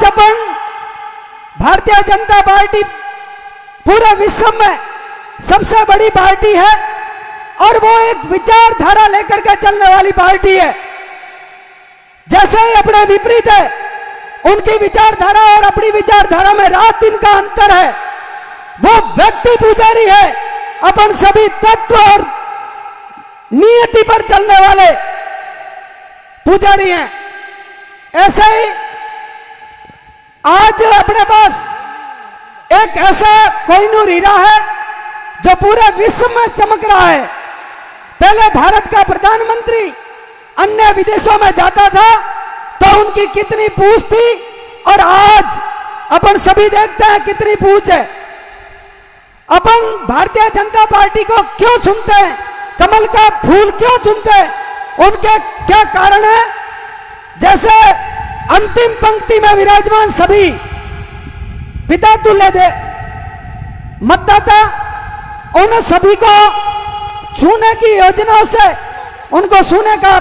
आज अपन भारतीय जनता पार्टी पूरे विश्व में सबसे बड़ी पार्टी है और वो एक विचारधारा लेकर के चलने वाली पार्टी है। जैसे ही अपने विपरीत है, उनकी विचारधारा और अपनी विचारधारा में रात दिन का अंतर है। वो व्यक्ति पुजारी है, अपन सभी तत्व और नियति पर चलने वाले पुजारी हैं। ऐसे ही आज अपने पास एक ऐसा कोहिनूर हीरा है जो पूरे विश्व में चमक रहा है। पहले भारत का प्रधानमंत्री अन्य विदेशों में जाता था तो उनकी कितनी पूछ थी और आज अपन सभी देखते हैं कितनी पूछ है। अपन भारतीय जनता पार्टी को क्यों चुनते हैं, कमल का फूल क्यों चुनते हैं, उनके क्या कारण है? जैसे अंतिम पंक्ति में विराजमान सभी पिता तुल्य दे मतदाता, उन सभी को छूने की योजनाओं से उनको छूने का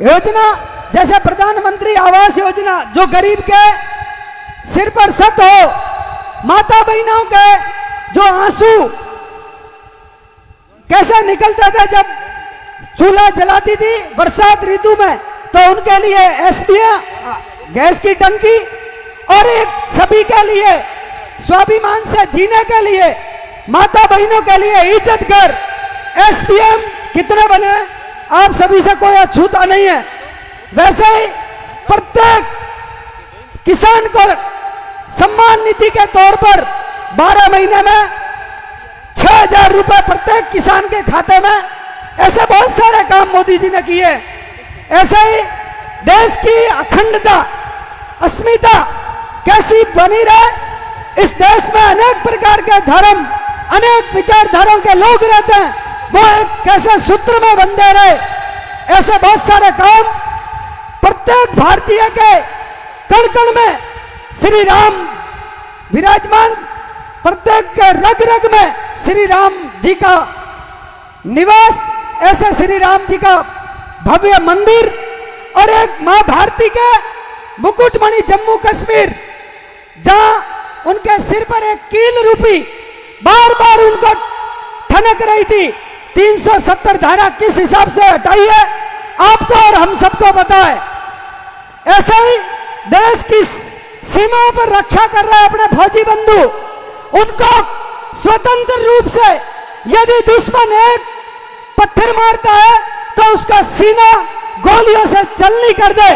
योजना, जैसे प्रधानमंत्री आवास योजना जो गरीब के सिर पर सत हो, माता बहनों के जो आंसू कैसे निकलते थे जब चूल्हा जलाती थी बरसात ऋतु में, तो उनके लिए एसपीए गैस की टंकी और एक सभी के लिए स्वाभिमान से जीने के लिए माता बहनों के लिए इज्जत कर एसपीएम कितने बने, आप सभी से कोई अछूता नहीं है। वैसे ही प्रत्येक किसान को सम्मान निधि के तौर पर 12 महीने में 6,000 रुपए प्रत्येक किसान के खाते में, ऐसे बहुत सारे काम मोदी जी ने किए। ऐसे ही देश की अखंडता अस्मिता कैसी बनी रहे, इस देश में अनेक प्रकार के धर्म, अनेक विचारधाराओं के लोग रहते हैं, वो एक कैसे सूत्र में बंधे रहे, ऐसे बहुत सारे काम प्रत्येक भारतीय के कण कण में श्री राम विराजमान, प्रत्येक के रग रग में श्री राम जी का निवास, ऐसे श्री राम जी का भव्य मंदिर और एक मां भारती के मुकुटमणि जम्मू कश्मीर, जहां उनके सिर पर एक कील रूपी बार बार उनको ठनक रही थी। 370 धारा किस हिसाब से हटाई है आपको और हम सबको पता है। ऐसे ही देश की सीमाओं पर रक्षा कर रहे अपने फौजी बंधु, उनको स्वतंत्र रूप से यदि दुश्मन एक पत्थर मारता है तो उसका सीना गोलियों से चलनी कर दे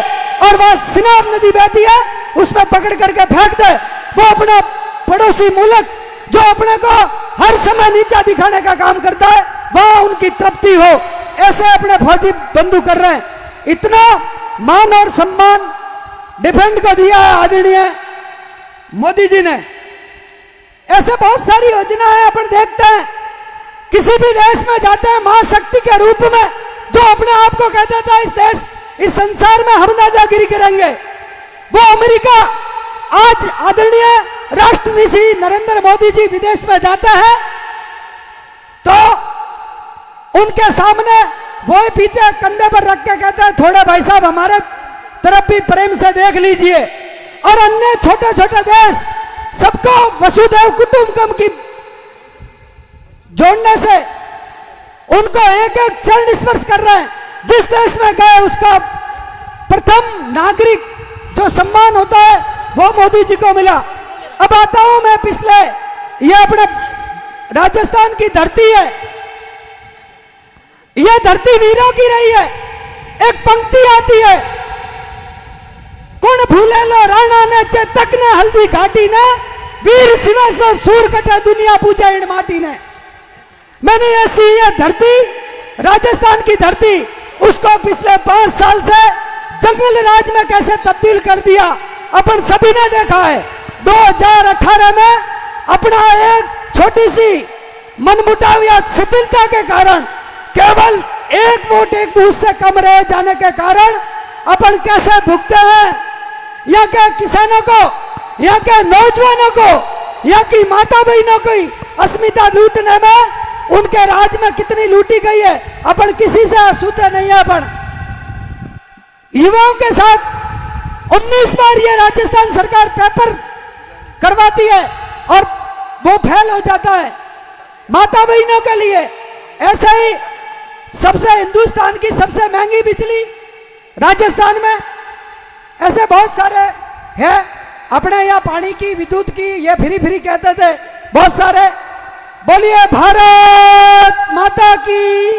और वहां सिनाब नदी बहती है उसमें पकड़ करके फेंक दे। वो अपना पड़ोसी मुल्क जो अपने को हर समय नीचा दिखाने का काम करता है, वहां उनकी तृप्ति हो, ऐसे अपने फौजी बंधु कर रहे हैं। इतना मान और सम्मान डिफेंड को दिया है आदरणीय मोदी जी ने। ऐसे बहुत सारी योजनाएं अपन देखते हैं, किसी भी देश में जाते हैं महाशक्ति के रूप में, जो अपने आप को कहता था इस देश इस संसार में हम दादागिरी करेंगे, वो अमेरिका आज आदरणीय राष्ट्रपति श्री नरेंद्र मोदी जी विदेश में जाते हैं तो उनके सामने वो पीछे कंधे पर रख के कहते हैं थोड़े भाई साहब हमारे तरफ भी प्रेम से देख लीजिए। और अन्य छोटे छोटे देश सबको वसुधैव कुटुंबकम की जोड़ने से उनको एक एक चरण स्पर्श कर रहे हैं। जिस देश में गए उसका प्रथम नागरिक जो सम्मान होता है वो मोदी जी को मिला। अब आता हूं मैं पिछले, ये अपने राजस्थान की धरती है, यह धरती वीरों की रही है। एक पंक्ति आती है, कौन भूले लो राणा ने चेतक ने हल्दी घाटी ने, वीर शिवा सो सूर कटे दुनिया पूजा इन माटी ने। मैंने ऐसी ये धरती राजस्थान की धरती, उसको पिछले 5 साल से जंगल राज में कैसे तब्दील कर दिया अपन सभी ने देखा है। 2018 में अपना एक छोटी सी मनमुटाव या शिथिलता के कारण, केवल 1 वोट 1 बूथ से कम रह जाने के कारण अपन कैसे भुगते हैं। यहाँ के किसानों को, यहाँ के नौजवानों को, यहाँ की माता बहनों की अस्मिता लूटने में, उनके राज में कितनी लूटी गई है, अपन किसी से अछूते नहीं है। अपन युवाओं के साथ 19 बार ये राजस्थान सरकार पेपर करवाती है और वो फेल हो जाता है माता बहनों के लिए। ऐसे ही सबसे हिंदुस्तान की सबसे महंगी बिजली राजस्थान में, ऐसे बहुत सारे हैं। अपने यहाँ पानी की, विद्युत की, ये फ्री कहते थे बहुत सारे। बोलिए भारत माता की,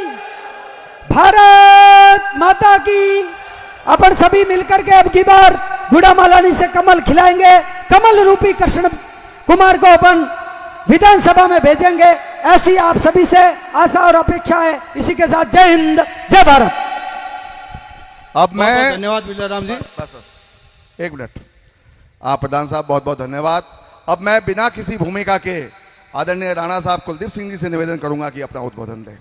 भारत माता की। अपन सभी मिलकर के अब की बार गुड़ामालानी से कमल खिलाएंगे। कमल रूपी कृष्ण कुमार को अपन विधानसभा में भेजेंगे, ऐसी आप सभी से आशा और अपेक्षा है। इसी के साथ जय हिंद, जय भारत। अब मैं धन्यवाद बिरलाराम जी। बस एक मिनट। आप प्रधान साहब बहुत बहुत धन्यवाद। अब मैं बिना किसी भूमिका के आदरणीय राणा साहब कुलदीप सिंह जी से निवेदन करूंगा कि अपना उद्बोधन दें।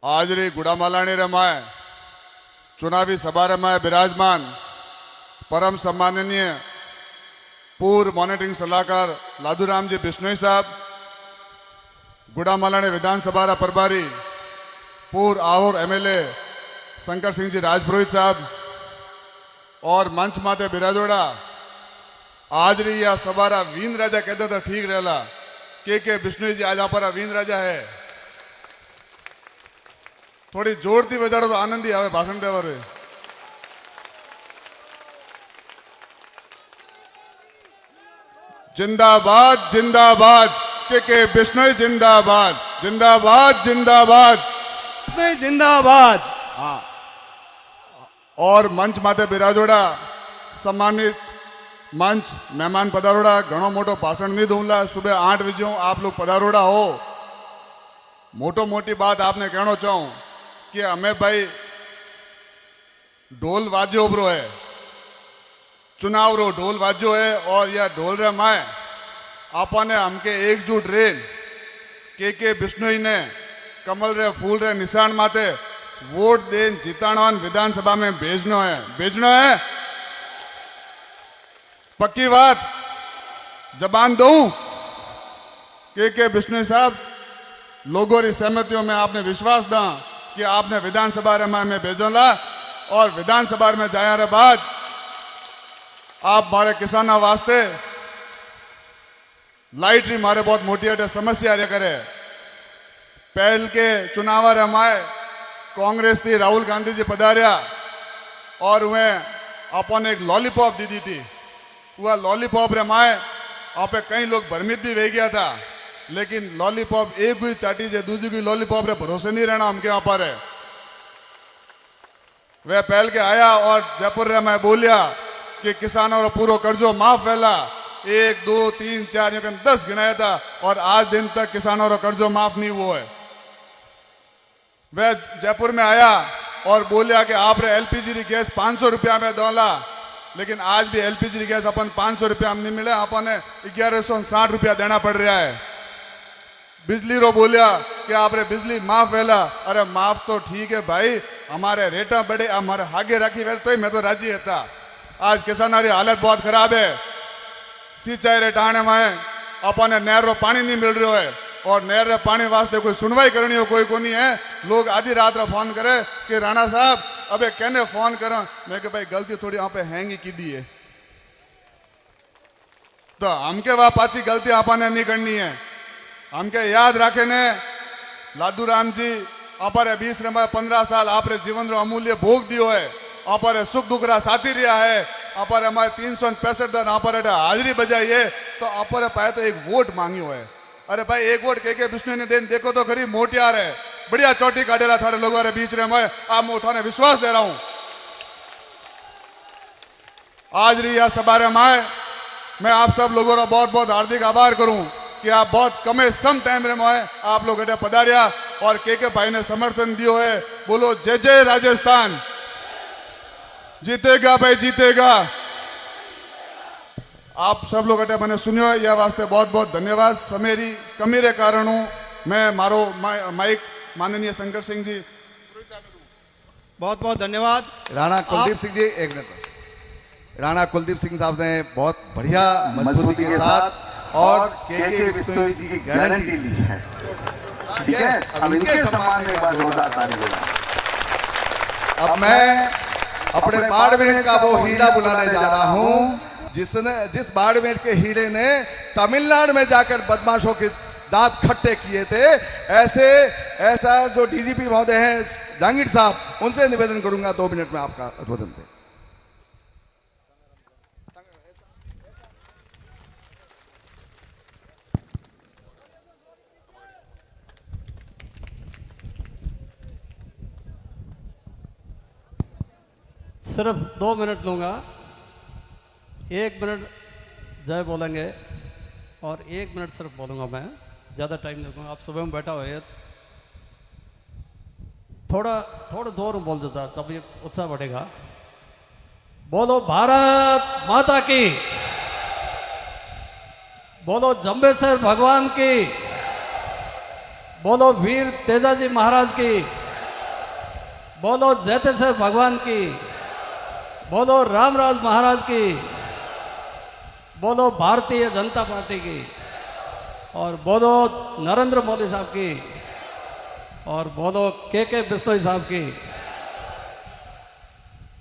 आज री गुड़ामालानी रमाए चुनावी सभा रमाए विराजमान परम सम्माननीय पूर्व मॉनिटरिंग सलाहकार लादूराम जी बिश्नोई साहब, गुड़ामालानी विधानसभा रा प्रभारी पूर्व आहोर एमएलए शंकर सिंह जी राजपुरोहित साहब और मंच माते बिराजोड़ा आज री या सभा रा वीन राजा कहते तो ठीक रहला के बिश्नोई जी आज यहाँ पर वीन राजा है। थोड़ी जोर थी बजाड़ो तो आनंद ही आवे भाषण देवर। जिंदाबाद जिंदाबाद के बिश्नोई जिंदाबाद जिंदाबाद जिंदाबाद बिश्नोई जिंदाबाद। हाँ, और मंच माते बिराजोड़ा सम्मानित मंच मेहमान पधारोड़ा। घणो मोटो भाषण नहीं दूंगा, सुबह 8 बजे आप लोग पधारोड़ा हो। मोटो मोटी बात आपने कहना चाहूं कि हमें भाई ढोल वाद्यो उभरो है, चुनाव रो ढोल वाद्यो है और यह ढोल रे माए आपने हमके एकजुट रेल के बिश्नोई ने कमल रे फूल रे निशान माते वोट देन जिताना विधानसभा में भेजनो है। पक्की बात जबान दूं के बिश्नोई साहब, लोगों की सहमतियों में आपने विश्वास दा कि आपने विधानसभा रे में भेजोला और विधानसभा में जाया रे बाद आप मारे किसाना वास्ते लाइट री मारे बहुत मोटी अटे समस्या रे करे। पहल के चुनाव रे माए कांग्रेस थी राहुल गांधी जी पधारिया और वे अपन एक लॉलीपॉप दी थी। वह लॉलीपॉप रे माए आप कई लोग भ्रमित भी रह गया था, लेकिन लॉलीपॉप एक हुई चाटी जे दूसरी की लॉलीपॉप रे भरोसे नहीं रहना हमके यहाँ पर है। वह पहल के आया और जयपुर रे मैं बोलिया कि किसानों रो पूरा कर्जो माफ वेला 1 2 3 4 10 गिनाया था और आज दिन तक किसानों रो कर्जो माफ नहीं हुआ है। वह जयपुर में आया और बोलिया कि आप रे एलपीजी गैस 500 रुपया में दौला, लेकिन आज भी एलपीजी गैस अपन 500 रुपया में नहीं मिले, अपन 1160 रुपया देना पड़ रहा है। बिजली रो बोलिया कि आप रे बिजली माफ वेला। अरे माफ तो ठीक है भाई, हमारे रेटा बड़े हमारे आगे रखी वे तो मैं तो राजी था। आज किसानों की हालत बहुत खराब है। सिंचाई रे टाणे में अपन नहर रो पानी नहीं मिल रहा है और नहर रे पानी वास्ते कोई सुनवाई करनी हो कोई नहीं है। लोग आधी रात रा फोन करे कि राणा साहब अबे कहने फोन करा। मैं कि भाई गलती थोड़ी यहाँ पे हैंग ही की दी है, तो हमके वह पाची गलती आपने नहीं करनी है। हमके याद रखे ने लादूराम जी अपर 20 रे 15 साल आपरे जीवन रो अमूल्य भोग दियो है। अपर सुख दुख रा साथी रिया है। अपर हमारे 365 दिन अपर हाजिरी बजाई है, तो अपर पाए तो एक वोट मांगियो है। अरे भाई एक वोट के बिश्नोई ने देन देखो तो खरी मोटियार है, बढ़िया चोटी काटेला थारे लोगों रे बीच रे। मैं आप थाने विश्वास दे रहा हूं। आज री यह सभा रे मैं आप सब लोगों का बहुत बहुत हार्दिक आभार करूं कि आप बहुत कमे सम टाइम रे मैं आप लोग अटे पधारिया और के भाई ने समर्थन दियो है। बोलो जय जय राजस्थान, जीतेगा भाई जीतेगा। आप सब लोग अटे मैंने सुनियो यह वास्ते बहुत बहुत धन्यवाद। समेरी कमी रे कारण मैं मारो माइक माननीय शंकर सिंह जी बहुत बहुत धन्यवाद। राणा कुलदीप सिंह जी एक मिनट। राणा कुलदीप सिंह साहब ने बहुत बढ़िया मजबूती के साथ और के बिश्नोई जी की गारंटी ली है। ठीक है, अब इनके सम्मान में एक बार जोरदार ताली देना। अब मैं अपने बाड़मेर का वो हीरा बुलाने जा रहा हूं जिस बाड़मेर के हीरे ने तमिलनाडु में जाकर बदमाशों के दांत खट्टे किए थे। ऐसा जो डीजीपी महोदय हैं जहांगीर साहब, उनसे निवेदन करूंगा 2 मिनट में आपका उद्बोधन दें। सिर्फ 2 मिनट लूँगा। 1 मिनट जय बोलेंगे और 1 मिनट सिर्फ बोलूँगा मैं, ज़्यादा टाइम नहीं लूँगा। आप सुबह में बैठा हुए थोड़ा जोर में बोल दो साहब, तभी उत्साह बढ़ेगा। बोलो भारत माता की, बोलो जम्बेश्वर भगवान की, बोलो वीर तेजाजी महाराज की, बोलो जैतेश्वर भगवान की, बोलो रामराज महाराज की, बोलो भारतीय जनता पार्टी की, और बोलो नरेंद्र मोदी साहब की, और बोलो के बिश्नोई साहब की।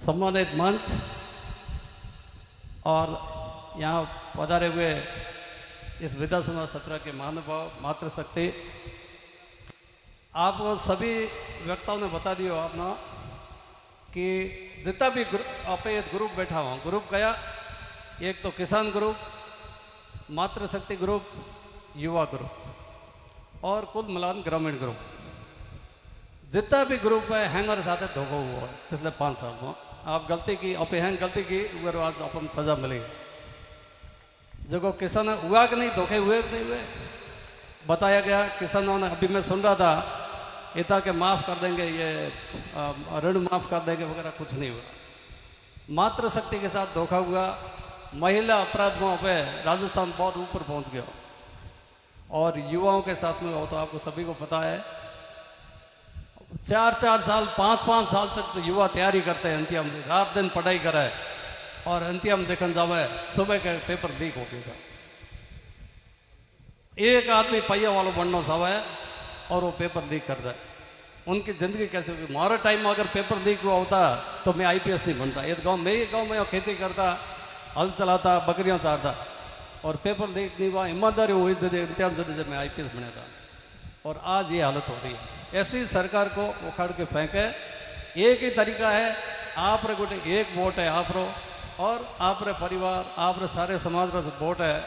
सम्मानित मंच और यहाँ पधारे हुए इस विधानसभा सत्र के महानुभाव, मातृशक्ति, आपको सभी वक्ताओं ने बता दिया आपने कि जितना भी अपेयत ग्रुप बैठा हुआ, ग्रुप गया, एक तो किसान ग्रुप, मातृशक्ति ग्रुप, युवा ग्रुप और कुल मिलान ग्रामीण ग्रुप, जितना भी ग्रुप है हैंगर साथ धोखा हुआ है पिछले 5 साल में। आप गलती की, हैंग गलती की, उगर आज अपन सजा मिलेगी। जो किसान हुआ कि नहीं, धोखे हुए कि नहीं हुए, बताया गया। किसानों ने, अभी मैं सुन रहा था इतना के माफ़ कर देंगे, ये ऋण माफ़ कर देंगे वगैरह, कुछ नहीं हुआ। मातृशक्ति के साथ धोखा हुआ। महिला अपराधों पे राजस्थान बहुत ऊपर पहुंच गया, और युवाओं के साथ में हो तो आपको सभी को पता है 4-4 साल 5-5 साल तक तो युवा तैयारी करते हैं, अंतिम रात दिन पढ़ाई करे, और अंतिम देखन जावे सुबह के पेपर लीक हो गया। एक आदमी पहिया वालों बनना चाहे और वो पेपर लीक कर दे, उनकी ज़िंदगी कैसे होगी। हमारे टाइम में अगर पेपर लीक हुआ होता तो मैं IPS नहीं बनता। एक गांव में खेती करता, हल चलाता, बकरियां चारता, और पेपर लीक नहीं हुआ, ईमानदारी हुई इंतजाम जब मैं IPS बना था। और आज ये हालत हो रही है। ऐसी सरकार को उखाड़ के फेंके। एक ही तरीका है, आप रे गोटे एक वोट है आप रो, और आप रे परिवार, आप रे सारे समाज रा वोट है।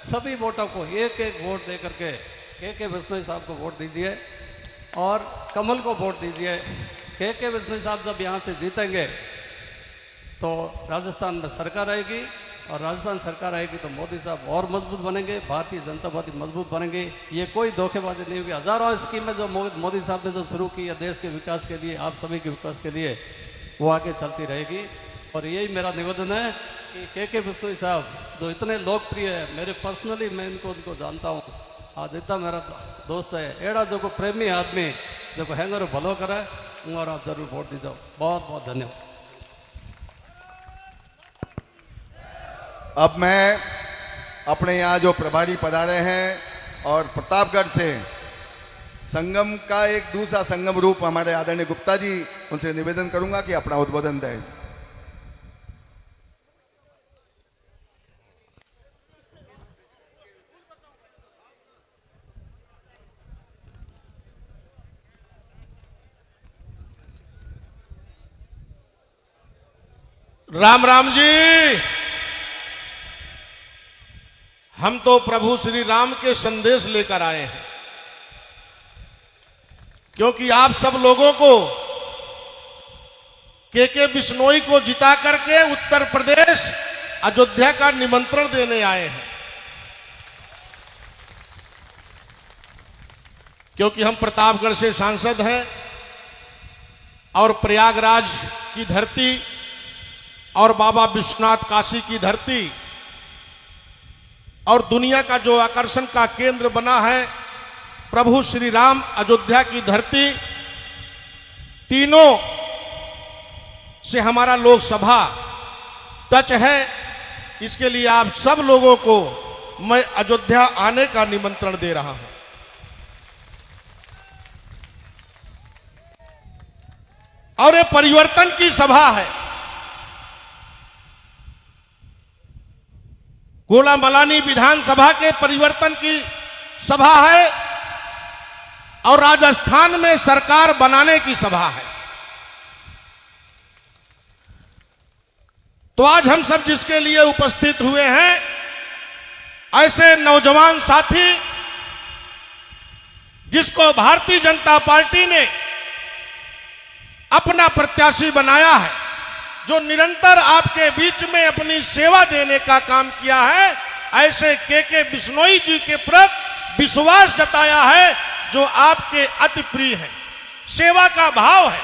सभी वोटों को एक एक वोट दे करके के बिश्नोई साहब को वोट दीजिए, और कमल को वोट दीजिए। के बिश्नोई साहब जब यहाँ से जीतेंगे तो राजस्थान में सरकार आएगी, और राजस्थान सरकार आएगी तो मोदी साहब और मजबूत बनेंगे, भारतीय जनता पार्टी मजबूत बनेंगे। ये कोई धोखेबाजी नहीं होगी। हज़ारों स्कीमें जो मोदी साहब ने जो शुरू की है देश के विकास के लिए, आप सभी के विकास के लिए, वो आगे चलती रहेगी। और यही मेरा निवेदन है कि के बिश्नोई साहब जो इतने लोकप्रिय है, मेरे पर्सनली मैं उनको जानता हूँ, आज इतना मेरा दोस्त है, एड़ा जो को प्रेमी आदमी जो को हैंगर भलो करे, और आप जरूर वोट दीजिए। बहुत बहुत धन्यवाद। अब मैं अपने यहाँ जो प्रभारी पधारे हैं और प्रतापगढ़ से संगम का एक दूसरा संगम रूप हमारे आदरणीय गुप्ता जी, उनसे निवेदन करूंगा कि अपना उद्बोधन दें। राम राम जी। हम तो प्रभु श्री राम के संदेश लेकर आए हैं, क्योंकि आप सब लोगों को के बिश्नोई को जिता करके उत्तर प्रदेश अयोध्या का निमंत्रण देने आए हैं। क्योंकि हम प्रतापगढ़ से सांसद हैं, और प्रयागराज की धरती और बाबा विश्वनाथ काशी की धरती और दुनिया का जो आकर्षण का केंद्र बना है प्रभु श्री राम अयोध्या की धरती, तीनों से हमारा लोकसभा टच है। इसके लिए आप सब लोगों को मैं अयोध्या आने का निमंत्रण दे रहा हूं। और ये परिवर्तन की सभा है। गोला मलानी विधानसभा के परिवर्तन की सभा है और राजस्थान में सरकार बनाने की सभा है। तो आज हम सब जिसके लिए उपस्थित हुए हैं, ऐसे नौजवान साथी जिसको भारतीय जनता पार्टी ने अपना प्रत्याशी बनाया है, जो निरंतर आपके बीच में अपनी सेवा देने का काम किया है, ऐसे के बिश्नोई जी के प्रति विश्वास जताया है जो आपके अति प्रिय है। सेवा का भाव है।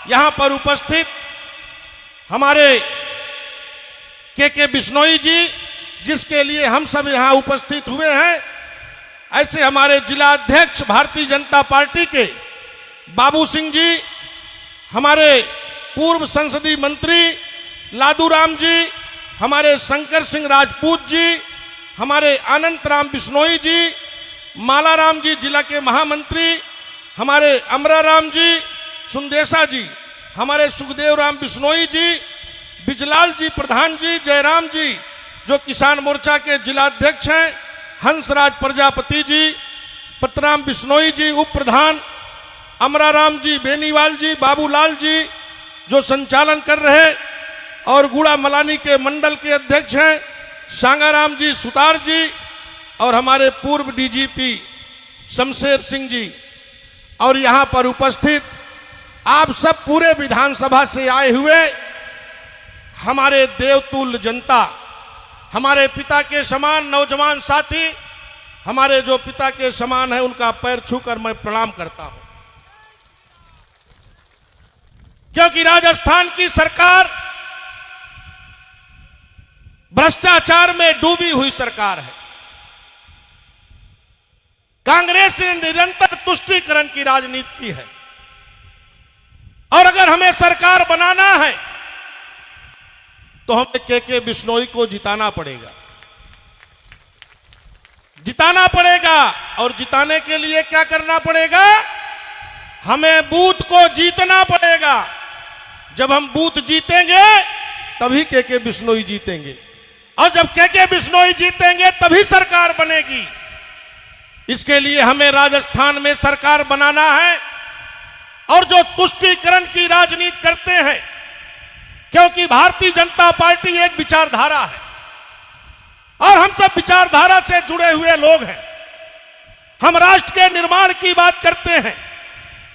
यहां पर उपस्थित हमारे के बिश्नोई जी, जिसके लिए हम सब यहां उपस्थित हुए हैं, ऐसे हमारे जिला अध्यक्ष भारतीय जनता पार्टी के बाबू सिंह जी, हमारे पूर्व संसदीय मंत्री लादूराम जी, हमारे शंकर सिंह राजपूत जी, हमारे अनंत राम बिश्नोई जी, मालाराम जी जिला के महामंत्री, हमारे अमराराम जी, सुंदेशा जी, हमारे सुखदेव राम बिश्नोई जी, बिजलाल जी प्रधान जी, जयराम जी जो किसान मोर्चा के जिला अध्यक्ष हैं, हंसराज प्रजापति जी, पतराम बिश्नोई जी उप प्रधान, अमराराम जी, बेनीवाल जी, बाबूलाल जी जो संचालन कर रहे, और गुड़ा मलानी के मंडल के अध्यक्ष हैं सांगाराम जी, सुतार जी, और हमारे पूर्व डीजीपी शमशेर सिंह जी, और यहां पर उपस्थित आप सब पूरे विधानसभा से आए हुए हमारे देवतुल्य जनता, हमारे पिता के समान नौजवान साथी, हमारे जो पिता के समान है, उनका पैर छूकर मैं प्रणाम करता हूं। क्योंकि राजस्थान की सरकार भ्रष्टाचार में डूबी हुई सरकार है। कांग्रेस ने निरंतर तुष्टीकरण की राजनीति की है, और अगर हमें सरकार बनाना है तो हमें के बिश्नोई को जिताना पड़ेगा, जिताना पड़ेगा। और जिताने के लिए क्या करना पड़ेगा? हमें बूथ को जीतना पड़ेगा। जब हम बूथ जीतेंगे तभी के बिश्नोई जीतेंगे, और जब के बिश्नोई जीतेंगे तभी सरकार बनेगी। इसके लिए हमें राजस्थान में सरकार बनाना है। और जो तुष्टीकरण की राजनीति करते हैं, क्योंकि भारतीय जनता पार्टी एक विचारधारा है और हम सब विचारधारा से जुड़े हुए लोग हैं। हम राष्ट्र के निर्माण की बात करते हैं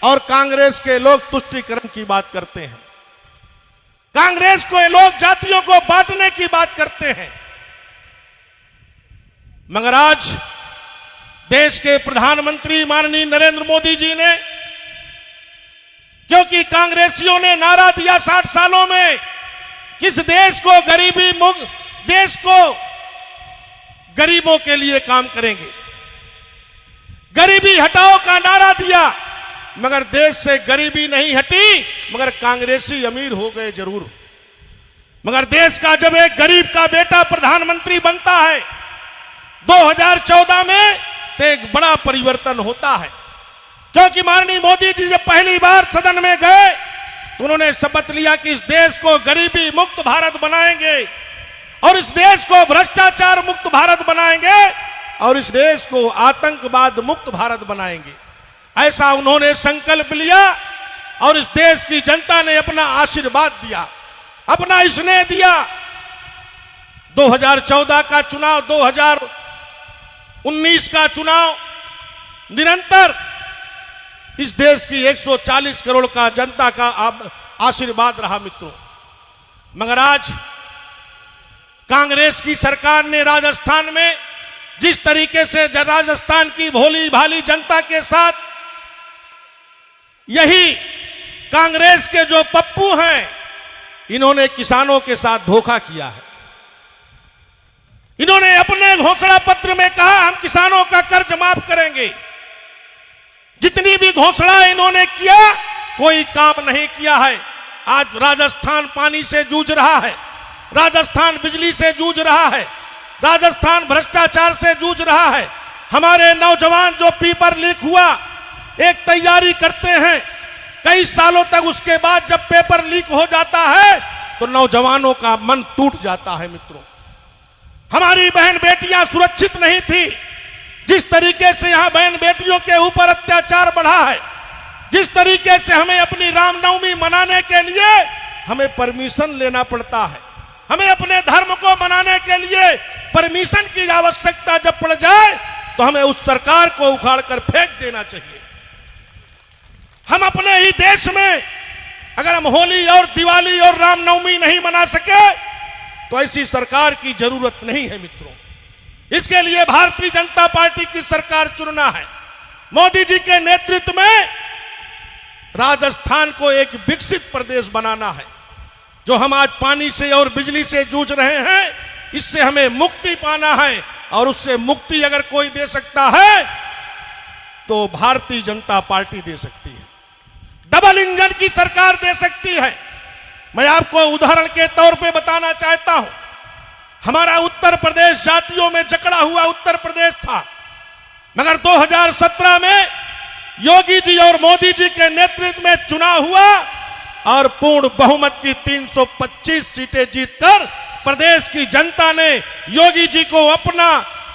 और कांग्रेस के लोग तुष्टीकरण की बात करते हैं। कांग्रेस को लोग जातियों को बांटने की बात करते हैं। मगर आज देश के प्रधानमंत्री माननीय नरेंद्र मोदी जी ने, क्योंकि कांग्रेसियों ने नारा दिया 60 सालों में किस देश को गरीबी मुक्त, देश को गरीबों के लिए काम करेंगे, गरीबी हटाओ का नारा दिया, मगर देश से गरीबी नहीं हटी, मगर कांग्रेसी अमीर हो गए जरूर। मगर देश का जब एक गरीब का बेटा प्रधानमंत्री बनता है 2014 में, तो एक बड़ा परिवर्तन होता है। क्योंकि माननीय मोदी जी जब पहली बार सदन में गए तो उन्होंने शपथ लिया कि इस देश को गरीबी मुक्त भारत बनाएंगे, और इस देश को भ्रष्टाचार मुक्त भारत बनाएंगे, और इस देश को आतंकवाद मुक्त भारत बनाएंगे। ऐसा उन्होंने संकल्प लिया, और इस देश की जनता ने अपना आशीर्वाद दिया, अपना स्नेह दिया। 2014 का चुनाव, 2019 का चुनाव, निरंतर इस देश की 140 करोड़ का जनता का आशीर्वाद रहा मित्रों। मगर आज कांग्रेस की सरकार ने राजस्थान में जिस तरीके से राजस्थान की भोली भाली जनता के साथ, यही कांग्रेस के जो पप्पू हैं, इन्होंने किसानों के साथ धोखा किया है। इन्होंने अपने घोषणा पत्र में कहा हम किसानों का कर्ज माफ करेंगे। जितनी भी घोषणा इन्होंने किया, कोई काम नहीं किया है। आज राजस्थान पानी से जूझ रहा है, राजस्थान बिजली से जूझ रहा है, राजस्थान भ्रष्टाचार से जूझ रहा है। हमारे नौजवान जो पेपर लीक हुआ, एक तैयारी करते हैं कई सालों तक उसके बाद जब पेपर लीक हो जाता है तो नौजवानों का मन टूट जाता है। मित्रों, हमारी बहन बेटियां सुरक्षित नहीं थी। जिस तरीके से यहां बहन बेटियों के ऊपर अत्याचार बढ़ा है, जिस तरीके से हमें अपनी रामनवमी मनाने के लिए हमें परमिशन लेना पड़ता है, हमें अपने धर्म को मनाने के लिए परमिशन की आवश्यकता जब पड़ जाए तो हमें उस सरकार को उखाड़ कर फेंक देना चाहिए। हम अपने ही देश में अगर हम होली और दिवाली और रामनवमी नहीं मना सके तो ऐसी सरकार की जरूरत नहीं है। मित्रों, इसके लिए भारतीय जनता पार्टी की सरकार चुनना है। मोदी जी के नेतृत्व में राजस्थान को एक विकसित प्रदेश बनाना है। जो हम आज पानी से और बिजली से जूझ रहे हैं, इससे हमें मुक्ति पाना है, और उससे मुक्ति अगर कोई दे सकता है तो भारतीय जनता पार्टी दे सकती है। डबल इंजन की सरकार दे सकती है। मैं आपको उदाहरण के तौर पे बताना चाहता हूं, हमारा उत्तर प्रदेश जातियों में जकड़ा हुआ उत्तर प्रदेश था, मगर 2017 में योगी जी और मोदी जी के नेतृत्व में चुनाव हुआ और पूर्ण बहुमत की 325 सीटें जीतकर प्रदेश की जनता ने योगी जी को अपना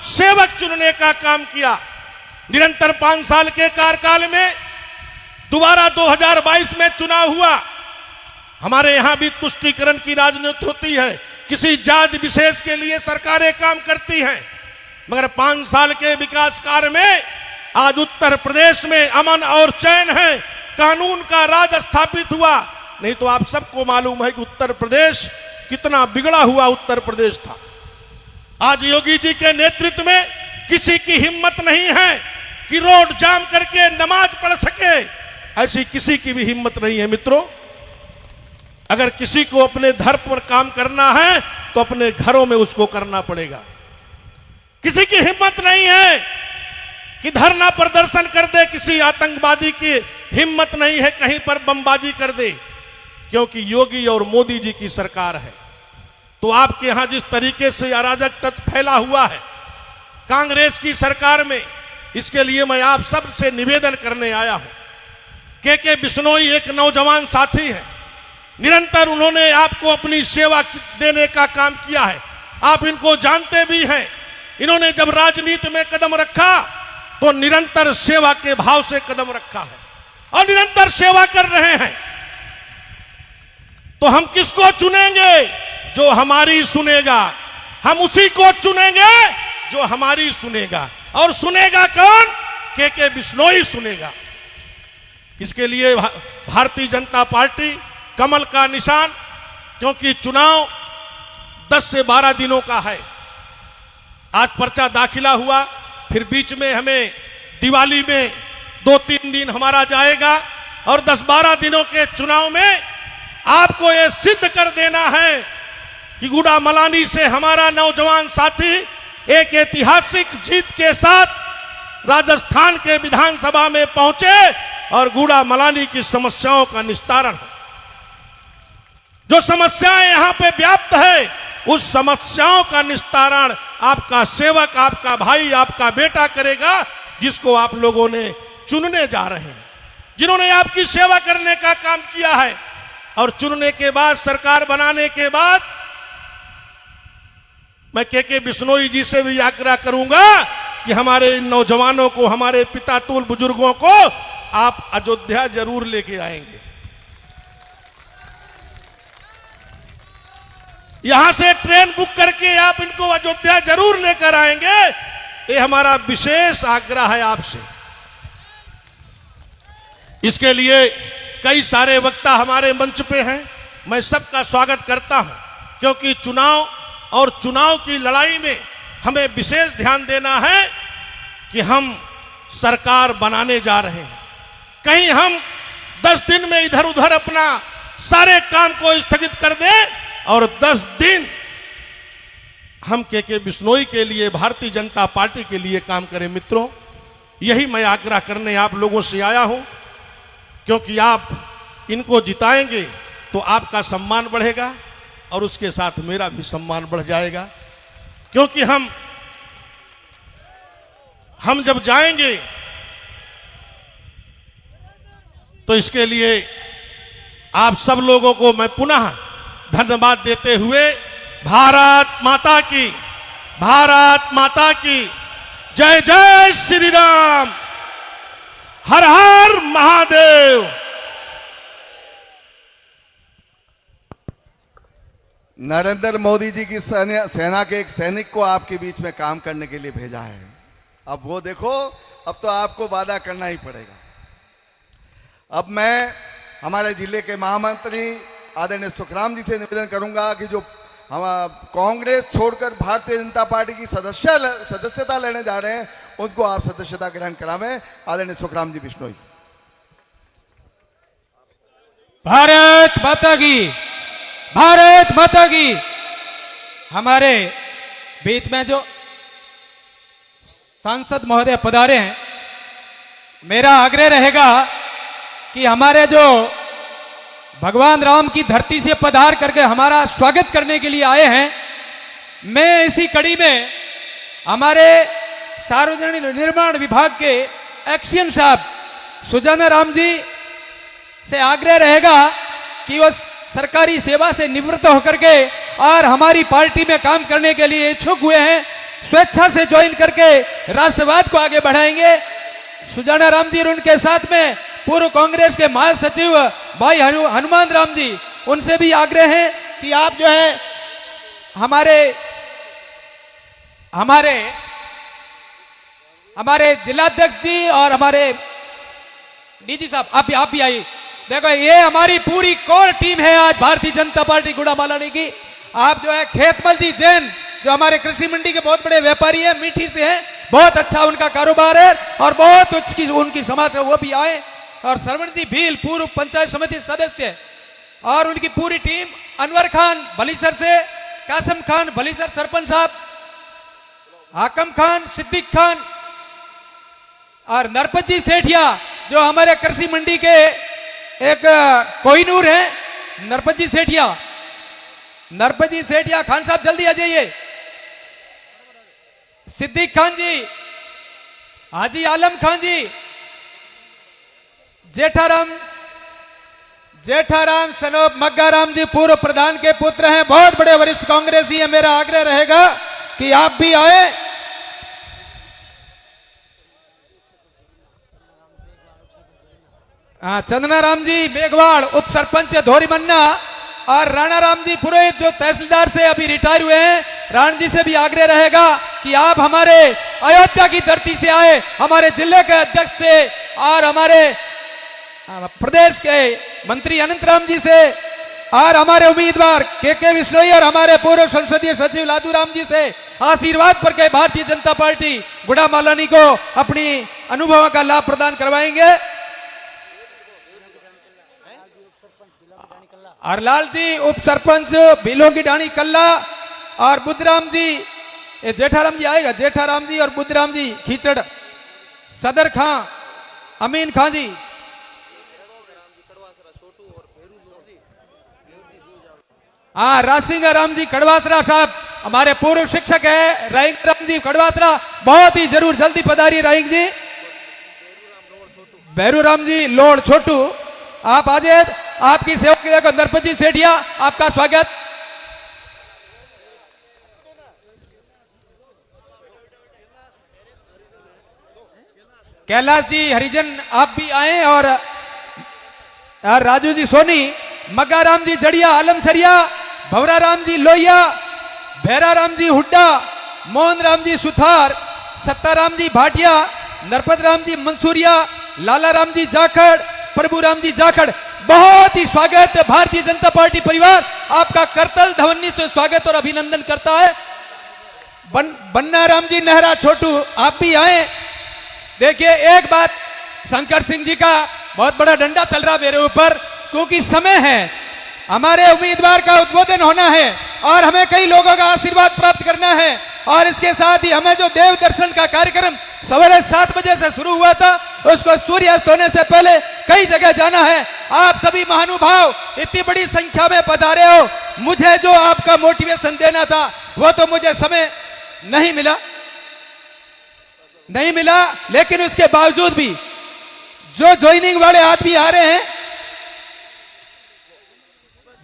सेवक चुनने का काम किया। निरंतर 5 साल के कार्यकाल में दोबारा 2022 में चुनाव हुआ। हमारे यहां भी तुष्टीकरण की राजनीति होती है, किसी जाति विशेष के लिए सरकारें काम करती हैं, मगर 5 साल के विकास कार्य में आज उत्तर प्रदेश में अमन और चैन है, कानून का राज स्थापित हुआ। नहीं तो आप सबको मालूम है कि उत्तर प्रदेश कितना बिगड़ा हुआ उत्तर प्रदेश था। आज योगी जी के नेतृत्व में किसी की हिम्मत नहीं है कि रोड जाम करके नमाज पढ़ सके, ऐसी किसी की भी हिम्मत नहीं है। मित्रों, अगर किसी को अपने धर्म पर काम करना है तो अपने घरों में उसको करना पड़ेगा। किसी की हिम्मत नहीं है कि धरना प्रदर्शन कर दे, किसी आतंकवादी की हिम्मत नहीं है कहीं पर बमबाजी कर दे, क्योंकि योगी और मोदी जी की सरकार है। तो आपके यहां जिस तरीके से अराजक तत्व फैला हुआ है कांग्रेस की सरकार में, इसके लिए मैं आप सबसे निवेदन करने आया हूं। के बिश्नोई एक नौजवान साथी है, निरंतर उन्होंने आपको अपनी सेवा देने का काम किया है, आप इनको जानते भी हैं। इन्होंने जब राजनीति में कदम रखा तो निरंतर सेवा के भाव से कदम रखा है और निरंतर सेवा कर रहे हैं। तो हम किसको चुनेंगे? जो हमारी सुनेगा। हम उसी को चुनेंगे जो हमारी सुनेगा। और सुनेगा कौन? के बिश्नोई सुनेगा। इसके लिए भारतीय जनता पार्टी कमल का निशान, क्योंकि चुनाव 10 से 12 दिनों का है। आज पर्चा दाखिला हुआ, फिर बीच में हमें दिवाली में 2-3 दिन हमारा जाएगा, और 10-12 दिनों के चुनाव में आपको यह सिद्ध कर देना है कि गुड़ा मलानी से हमारा नौजवान साथी एक ऐतिहासिक जीत के साथ राजस्थान के विधानसभा में पहुंचे और गुड़ा मलानी की समस्याओं का निस्तारण हो। जो समस्याएं यहां पे व्याप्त है, उस समस्याओं का निस्तारण आपका सेवक, आपका भाई, आपका बेटा करेगा, जिसको आप लोगों ने चुनने जा रहे हैं, जिन्होंने आपकी सेवा करने का काम किया है। और चुनने के बाद, सरकार बनाने के बाद, मैं के बिश्नोई जी से भी आग्रह करूंगा कि हमारे इन नौजवानों को, हमारे पितातुल बुजुर्गों को आप अयोध्या जरूर लेके आएंगे। यहां से ट्रेन बुक करके आप इनको अयोध्या जरूर लेकर आएंगे, ये हमारा विशेष आग्रह है आपसे। इसके लिए कई सारे वक्ता हमारे मंच पे हैं, मैं सबका स्वागत करता हूं, क्योंकि चुनाव और चुनाव की लड़ाई में हमें विशेष ध्यान देना है कि हम सरकार बनाने जा रहे हैं। कहीं हम 10 दिन में इधर उधर अपना सारे काम को स्थगित कर दें और 10 दिन हम के बिश्नोई के लिए, भारतीय जनता पार्टी के लिए काम करें। मित्रों, यही मैं आग्रह करने आप लोगों से आया हूं, क्योंकि आप इनको जिताएंगे तो आपका सम्मान बढ़ेगा और उसके साथ मेरा भी सम्मान बढ़ जाएगा। क्योंकि हम जब जाएंगे तो इसके लिए आप सब लोगों को मैं पुनः धन्यवाद देते हुए भारत माता की, भारत माता की जय जय श्री राम, हर हर महादेव। नरेंद्र मोदी जी की सेना के एक सैनिक को आपके बीच में काम करने के लिए भेजा है। अब वो देखो, अब तो आपको वादा करना ही पड़ेगा। अब मैं हमारे जिले के महामंत्री आदरणीय सुखराम जी से निवेदन करूंगा कि जो हम कांग्रेस छोड़कर भारतीय जनता पार्टी की सदस्यता लेने जा रहे हैं, उनको आप सदस्यता ग्रहण करावें। आदरणीय सुखराम जी बिश्नोई। भारत माता की, भारत माता की। हमारे बीच में जो सांसद महोदय पधारे हैं, मेरा आग्रह रहेगा कि हमारे जो भगवान राम की धरती से पधार करके हमारा स्वागत करने के लिए आए हैं, मैं इसी कड़ी में हमारे सार्वजनिक निर्माण विभाग के एक्शन साहब सुजाना राम जी से आग्रह रहेगा कि वो सरकारी सेवा से निवृत्त होकर के और हमारी पार्टी में काम करने के लिए इच्छुक हुए हैं, स्वेच्छा से ज्वाइन करके राष्ट्रवाद को आगे बढ़ाएंगे। सुजाना राम जी और उनके साथ में पूर्व कांग्रेस के महासचिव भाई हनुमान राम जी, उनसे भी आग्रह है कि आप जो है हमारे जिलाध्यक्ष जी और हमारे डीजी साहब, आप भी आइए। देखो, ये हमारी पूरी कोर टीम है आज भारतीय जनता पार्टी गुड़ामालानी की। आप जो है खेतमल जी जैन, जो हमारे कृषि मंडी के बहुत बड़े व्यापारी हैं, मीठी से हैं, बहुत अच्छा उनका कारोबार है और बहुत उनकी समाज है, वो भी आए। और सरवण जी भील, पूर्व पंचायत समिति सदस्य, और उनकी पूरी टीम, अनवर खान भलीसर से, कासम खान भलीसर सरपंच साहब, हाकम खान, सिद्दीक खान और नरपत जी सेठिया, जो हमारे कृषि मंडी के एक कोहिनूर है, नरपत जी सेठिया खान साहब जल्दी आ जाइए। सिद्दीक खान जी, हाजी आलम खान जी, जेठाराम सनोप मग्गाराम जी पूर्व प्रधान के पुत्र हैं, बहुत बड़े वरिष्ठ कांग्रेसी हैं। मेरा आग्रह रहेगा कि आप भी आए। चंदना राम जी मेघवाड़, उप सरपंच धोरी मन्ना, और राणा राम जी पुरोहित जो तहसीलदार से अभी रिटायर हुए हैं, राणा जी से भी आग्रह रहेगा कि आप हमारे अयोध्या की धरती से आए, हमारे जिले के अध्यक्ष से और हमारे प्रदेश के मंत्री अनंत राम जी से और हमारे उम्मीदवार के विश्नोई और हमारे पूर्व संसदीय सचिव लादू राम जी से आशीर्वाद पर के भारतीय जनता पार्टी गुड़ामालानी को अपनी अनुभवों का लाभ प्रदान करवाएंगे। हरलाल जी उप सरपंच बिलों की डाणी कल्ला, और बुद्धराम जी, जेठाराम जी आएगा, जेठाराम जी और बुद्धराम जी खींचड़, सदर खां, अमीन खां जी, हाँ रासिंगा राम जी कड़वासरा साहब हमारे पूर्व शिक्षक है, राइंग राम जी कड़वासरा, बहुत ही जरूर जल्दी पधारिए। राइंग जी, भैरू राम जी लोड छोटू, आप आ जाए। आपकी सेवा के लिए नरपत जी सेठिया, आपका स्वागत। कैलाश जी हरिजन आप भी आए, और राजू जी सोनी, मग्गाराम जी जड़िया आलमसरिया, भवरा राम जी लोहिया, भैरा राम जी हुड्डा, मोहन राम जी सुथार, सत्ताराम जी भाटिया, नरपत राम जी मंसूरिया, लाला राम जी जाखड़, प्रभु राम जी जाखड़, बहुत ही स्वागत। भारतीय जनता पार्टी परिवार आपका करतल ध्वनि से स्वागत और अभिनंदन करता है। बन्ना राम जी नेहरा छोटू, आप भी आए। देखिए, एक बात, शंकर सिंह जी का बहुत बड़ा डंडा चल रहा मेरे ऊपर, क्योंकि समय है, हमारे उम्मीदवार का उद्बोधन होना है और हमें कई लोगों का आशीर्वाद प्राप्त करना है, और इसके साथ ही हमें जो देव दर्शन का कार्यक्रम सवेरे 7 बजे से शुरू हुआ था, उसको सूर्यास्त होने से पहले कई जगह जाना है। आप सभी महानुभाव इतनी बड़ी संख्या में पधारे हो, मुझे जो आपका मोटिवेशन देना था वो तो मुझे समय नहीं मिला, लेकिन उसके बावजूद भी जो ज्वाइनिंग वाले आदमी आ रहे हैं,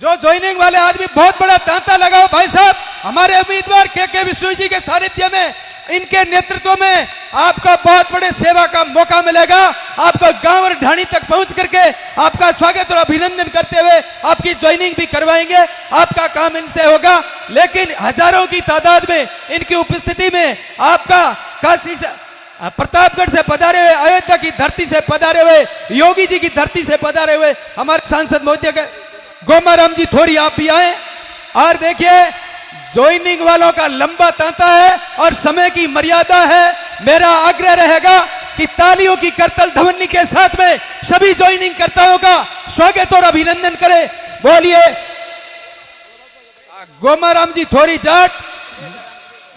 जो ज्वाइनिंग वाले आदमी, बहुत बड़ा तांता लगाओ भाई साहब। हमारे उम्मीदवार के विश्नोई जी के सानिध्य में, इनके नेतृत्व में आपका बहुत बड़े सेवा का मौका मिलेगा। आपको गांव और ढाणी तक पहुंच करके आपका स्वागत और अभिनंदन करते हुए आपकी ज्वाइनिंग भी करवाएंगे। आपका काम इनसे होगा, लेकिन हजारों की तादाद में इनकी उपस्थिति में आपका काशी प्रतापगढ़ से पधारे हुए, अयोध्या की धरती से पधारे हुए, योगी जी की धरती से पधारे हुए हमारे सांसद महोदय के गोमाराम जी थोड़ी आप भी आए। और देखिए, ज्वाइनिंग वालों का लंबा तांता है और समय की मर्यादा है। मेरा आग्रह रहेगा कि तालियों की करतल ध्वनि के साथ में सभी ज्वाइनिंग कर्ताओं का स्वागत और अभिनंदन करें। बोलिए गोमाराम जी थोड़ी जाट,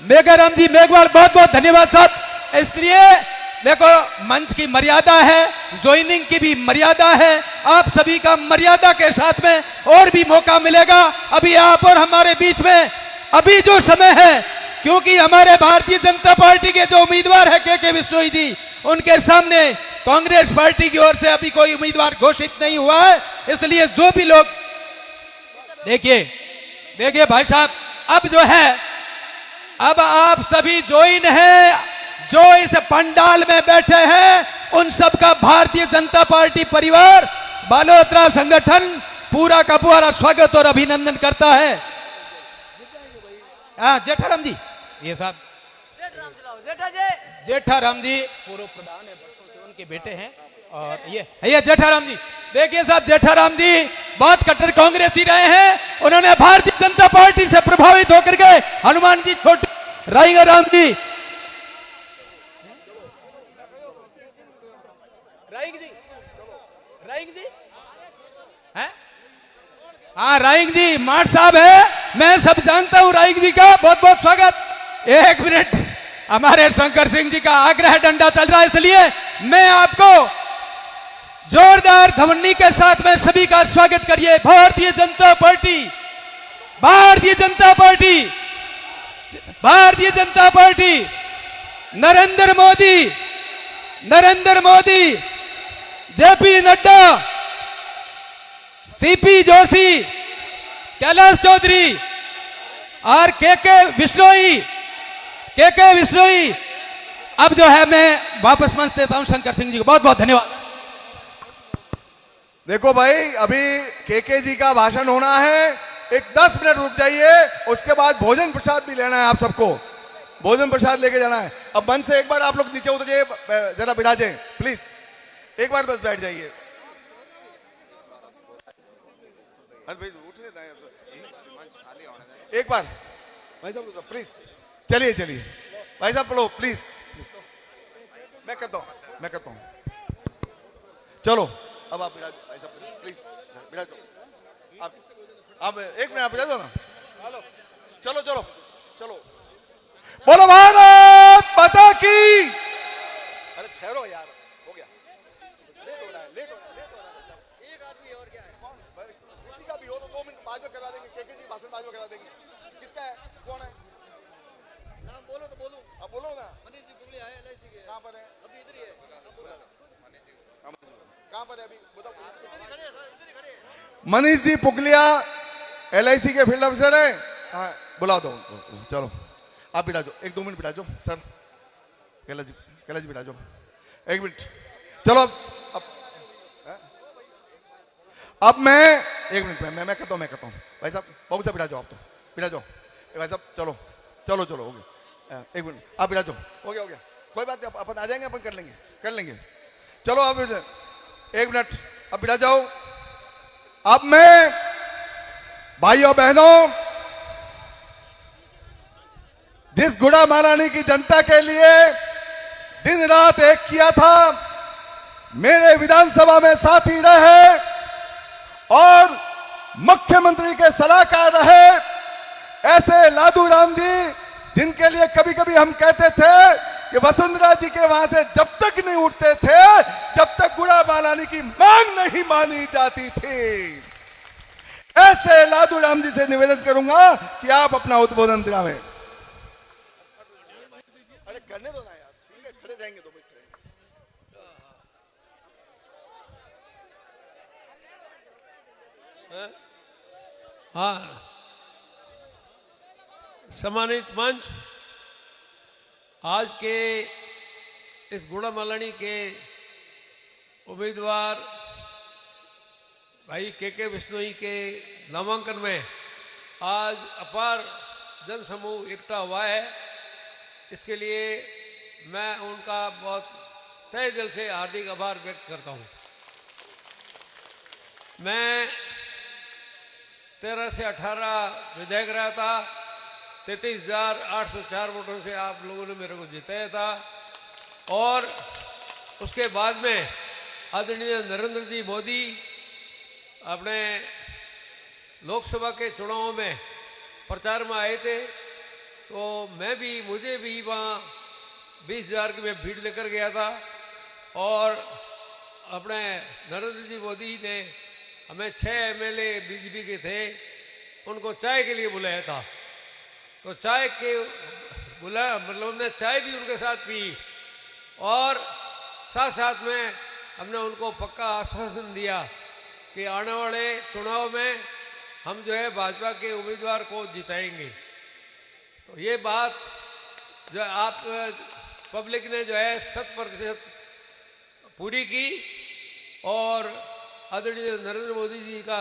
मेघाराम जी मेघवाल, बहुत बहुत धन्यवाद साहब। इसलिए देखो, मंच की मर्यादा है, ज्वाइनिंग की भी मर्यादा है। आप सभी का मर्यादा के साथ में और भी मौका मिलेगा। अभी आप और हमारे बीच में अभी जो समय है, क्योंकि हमारे भारतीय जनता पार्टी के जो उम्मीदवार है के विश्नोई जी, उनके सामने कांग्रेस पार्टी की ओर से अभी कोई उम्मीदवार घोषित नहीं हुआ है। इसलिए जो भी लोग, देखिए भाई साहब, अब जो है, अब आप सभी ज्वाइन हैं, जो इस पंडाल में बैठे हैं, उन सब का भारतीय जनता पार्टी परिवार, बालोतरा संगठन पूरा का पूरा स्वागत और अभिनंदन करता है। हाँ जेठाराम जी, ये साहब जेठाराम जी पूर्व प्रधान है, बरसों से उनके बेटे हैं। और ये जेठाराम जी, देखिए साहब, जेठाराम जी बहुत कट्टर कांग्रेसी रहे हैं। उन्होंने भारतीय जनता पार्टी से प्रभावित होकर के हनुमान जी छोटे राम जी, हाँ राइंग जी माठ साहब है, मैं सब जानता हूं राइंग जी का, बहुत बहुत स्वागत। एक मिनट, हमारे शंकर सिंह जी का आग्रह डंडा चल रहा है, इसलिए मैं आपको जोरदार ध्वनि के साथ में सभी का स्वागत करिए। भारतीय Janata party, Bharatiya Janata party, Bharatiya Janata party, Narendra Modi, Narendra Modi, JP Nadda, CP Joshi, Kailash Choudhary और के विश्नोई। अब जो है मैं वापस मंच देता हूं शंकर सिंह जी को, बहुत बहुत धन्यवाद। देखो भाई, अभी के जी का भाषण होना है, एक 10 मिनट रुक जाइए, उसके बाद भोजन प्रसाद भी लेना है। आप सबको भोजन प्रसाद लेके जाना है। अब मंच से एक बार आप लोग नीचे उतरिए, जरा विराजे प्लीज, एक बार बस बैठ जाइए। एक बार भाई साहब प्लीज, चलिए चलिए भाई साहब, पढ़ो प्लीज, मैं करता हूँ, चलो अब आप भाई साहब प्लीज बिराज जाओ। आप एक मिनट आप बिराज जाओ ना, चलो चलो चलो, बोलो भारत माता की। अरे ठहरो यार, हो गया, लेट हो रहा है, एक आदमी और क्या है, किसी का भी हो तो 2 मिनट बाद में करा देंगे, के जी भाषण बाद में करा देंगे। किसका है, कौन है, नाम बोलो तो बोलूं, अब बोलो ना। मनीष जी पुगलिया है, LIC के, कहां पर है, अभी इधर ही है, कहां पर है अभी, बताओ। इधर ही खड़े हैं सर, इधर ही खड़े हैं। मनीष जी पुगलिया LIC के फील्ड ऑफिसर है, हाँ बुला दो, चलो आप बिराजो, 1-2 minute बिराजो sir, Kailash ji बिराजो, 1 minute, चलो अब मैं 1 मिनट में मैं कहता हूँ भाई साहब, बहुत सा बिराजो, आप तो बिराजो भाई साहब, चलो चलो चलो, हो गया, 1 मिनट आप बिराजो, हो गया कोई बात नहीं, अपन आ जाएंगे, अपन कर लेंगे, चलो अब 1 मिनट, अब बिराज जाओ। अब मैं भाइयों बहनों, जिस गुड़ा महारानी की जनता के लिए दिन रात एक किया था, मेरे विधानसभा में साथी रहे और मुख्यमंत्री के सलाहकार रहे, ऐसे लादू राम जी, जिनके लिए कभी कभी हम कहते थे कि वसुंधरा जी के वहां से जब तक नहीं उठते थे, जब तक गुड़ा महारानी की मांग नहीं मानी जाती थी। ऐसे लादू राम जी से निवेदन करूंगा कि आप अपना उद्बोधन दिलावें। अरे करने दो ना यार, ठीक है, खड़े रहेंगे 2 मिनट। हाँ, सम्मानित मंच, आज के इस गुड़ामालानी के उम्मीदवार भाई के बिश्नोई के नामांकन में आज अपार जन समूह इकट्ठा हुआ है। इसके लिए मैं उनका बहुत तहे दिल से हार्दिक आभार व्यक्त करता हूँ। मैं 13 से 18 विधायक रहा था, 33,804 वोटों से आप लोगों ने मेरे को जिताया था। और उसके बाद में आदरणीय नरेंद्र जी मोदी अपने लोकसभा के चुनावों में प्रचार में आए थे, तो मुझे भी वहाँ 20,000 की मैं भीड़ लेकर गया था। और अपने नरेंद्र जी मोदी ने हमें 6 एमएलए बीजेपी के थे, उनको चाय के लिए बुलाया था। तो चाय के मतलब हमने चाय भी उनके साथ पी और साथ साथ में हमने उनको पक्का आश्वासन दिया कि आने वाले चुनाव में हम जो है भाजपा के उम्मीदवार को जिताएंगे। तो ये बात जो आप पब्लिक ने जो है 100% पूरी की और आदरणीय नरेंद्र मोदी जी का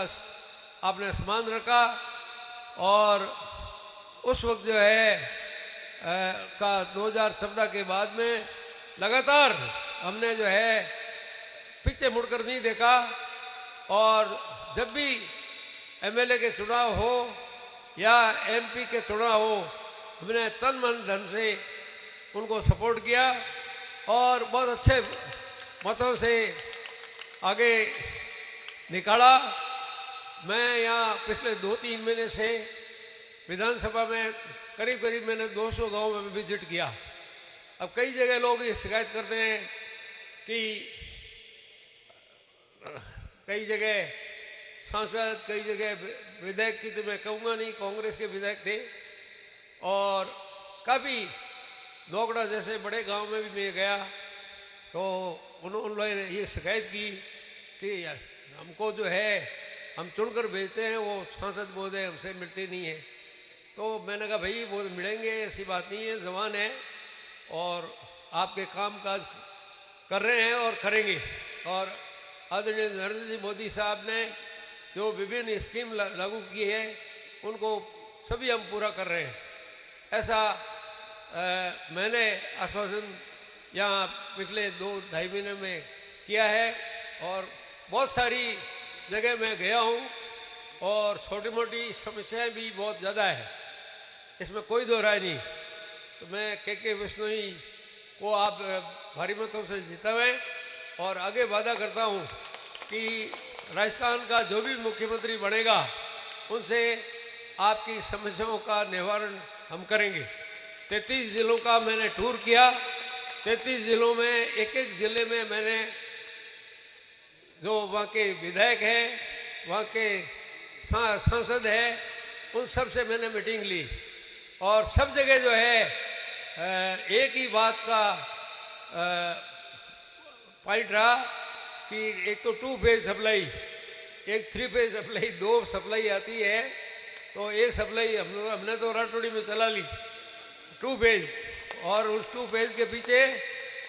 आपने सम्मान रखा। और उस वक्त जो है का 2014 के बाद में लगातार हमने जो है पीछे मुड़कर नहीं देखा। और जब भी एमएलए के चुनाव हो या एमपी के चुनाव हो, हमने तन मन धन से उनको सपोर्ट किया और बहुत अच्छे मतों से आगे निकाला। मैं यहाँ पिछले 2-3 महीने से विधानसभा में करीब मैंने 200 गांव में विजिट किया। अब कई जगह लोग ये शिकायत करते हैं कि कई जगह सांसद, कई जगह विधायक की, तो मैं कहूँगा नहीं, कांग्रेस के विधायक थे। और काफ़ी नोगड़ा जैसे बड़े गांव में भी मैं गया तो उन्होंने ये शिकायत की कि हमको जो है हम चुनकर भेजते हैं, वो सांसद महोदय हमसे मिलते नहीं हैं। तो मैंने कहा भाई वो मिलेंगे, ऐसी बात नहीं है, जवान है और आपके काम काज कर रहे हैं और करेंगे। और आदरणीय नरेंद्र जी मोदी साहब ने जो विभिन्न स्कीम लागू की है उनको सभी हम पूरा कर रहे हैं। ऐसा मैंने आश्वासन यहाँ पिछले 2-2.5 महीने में किया है। और बहुत सारी जगह मैं गया हूँ और छोटी मोटी समस्याएं भी बहुत ज़्यादा है, इसमें कोई दो राय नहीं। तो मैं के बिश्नोई को आप भारी मतों से जितावें और आगे वादा करता हूँ कि राजस्थान का जो भी मुख्यमंत्री बनेगा उनसे आपकी समस्याओं का निवारण हम करेंगे। 33 जिलों का मैंने टूर किया। 33 जिलों में एक जिले में मैंने जो वहाँ के विधायक हैं, वहाँ के सांसद हैं, उन सब से मैंने मीटिंग ली। और सब जगह जो है एक ही बात का पॉइंट रहा कि एक तो 2 फेज सप्लाई, एक 3 फेज सप्लाई, 2 सप्लाई आती है। तो एक सप्लाई हमने तो राटोड़ी में चला ली 2 फेज, और उस 2 फेज के पीछे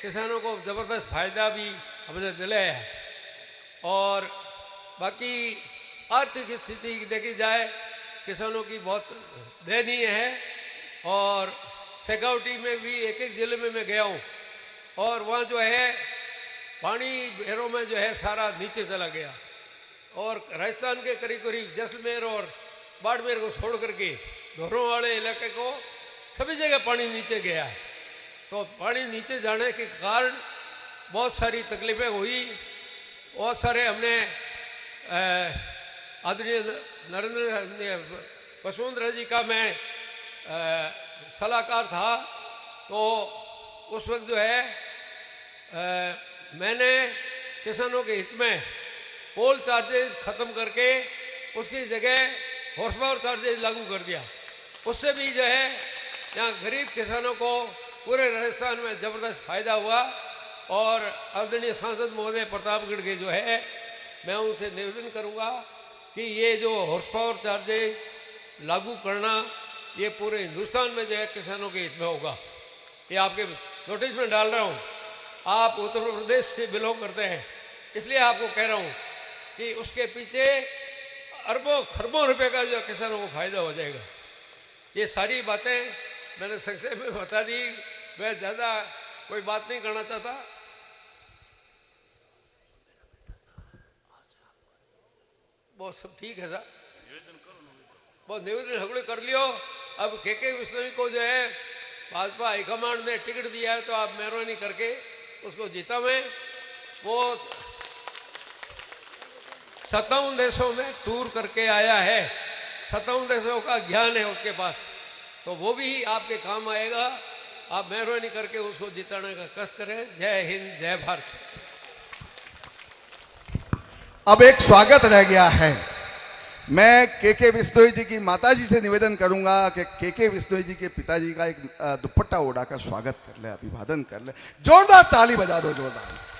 किसानों को ज़बरदस्त फायदा भी हमने दिलाया है। और बाकी आर्थिक स्थिति देखी जाए किसानों की बहुत दयनीय है। और सिक्योरिटी में भी एक जिले में मैं गया हूँ और वहाँ जो है पानी भैरों में जो है सारा नीचे चला गया। और राजस्थान के करीब जैसलमेर और बाड़मेर को छोड़ करके धोरों वाले इलाके को सभी जगह पानी नीचे गया है। तो पानी नीचे जाने के कारण बहुत सारी तकलीफें हुई। बहुत सारे हमने आदरणीय नरेंद्र वसुंधरा जी का मैं सलाहकार था। तो उस वक्त जो है मैंने किसानों के हित में पोल चार्जेस ख़त्म करके उसकी जगह हॉर्स पावर चार्जेस लागू कर दिया। उससे भी जो है यहाँ गरीब किसानों को पूरे राजस्थान में ज़बरदस्त फ़ायदा हुआ। और आदरणीय सांसद महोदय प्रतापगढ़ के जो है मैं उनसे निवेदन करूँगा कि ये जो हॉर्स पावर चार्जेज लागू करना ये पूरे हिंदुस्तान में जो है किसानों के हित में होगा। ये आपके नोटिस में डाल रहा हूँ। आप उत्तर प्रदेश से बिलोंग करते हैं, इसलिए आपको कह रहा हूँ कि उसके पीछे अरबों खरबों रुपए का जो किसानों को फायदा हो जाएगा। ये सारी बातें मैंने संक्षेप में बता दी, मैं ज़्यादा कोई बात नहीं करना चाहता। बहुत सब ठीक है सर, बहुत निवेदन हगड़े कर लियो। अब के विश्नोई को जो है भाजपा हाईकमांड ने टिकट दिया है, तो आप मेहरबानी करके उसको जीता में। वो 57 देशों में टूर करके आया है, 57 देशों का ज्ञान है उसके पास, तो वो भी आपके काम आएगा। आप मेहरबानी करके उसको जिताने का कष्ट करें। जय हिंद, जय भारत। अब एक स्वागत रह गया है। मैं के बिश्नोई जी की माताजी से निवेदन करूंगा कि के बिश्नोई जी के पिताजी का एक दुपट्टा ओढ़ाकर स्वागत कर ले, अभिवादन कर ले। जोरदार ताली बजा दो, जोरदार।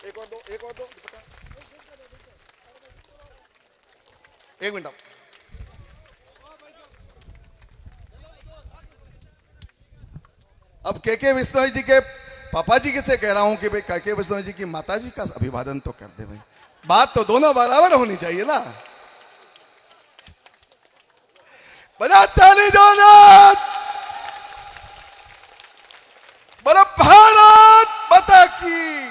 एक और दो, एक और दो, एक मिनट। अब के बिश्नोई जी के पापा जी से कह रहा हूं कि भाई के बिश्नोई जी की माताजी का अभिवादन तो कर दे भाई। बात तो दोनों बराबर होनी चाहिए ना। बजाता नहीं जोरदार, बोलो भारत माता की।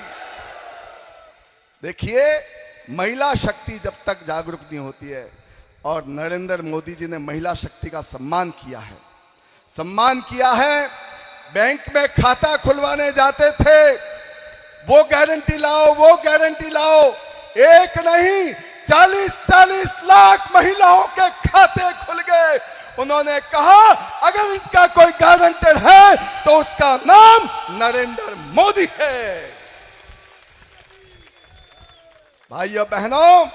देखिए, महिला शक्ति जब तक जागरूक नहीं होती है, और नरेंद्र मोदी जी ने महिला शक्ति का सम्मान किया है, सम्मान किया है। बैंक में खाता खुलवाने जाते थे, वो गारंटी लाओ, वो गारंटी लाओ, एक नहीं 40-40 लाख महिलाओं के खाते खुल गए। उन्होंने कहा अगर इनका कोई गारंटर है तो उसका नाम नरेंद्र मोदी है। भाइयों बहनों,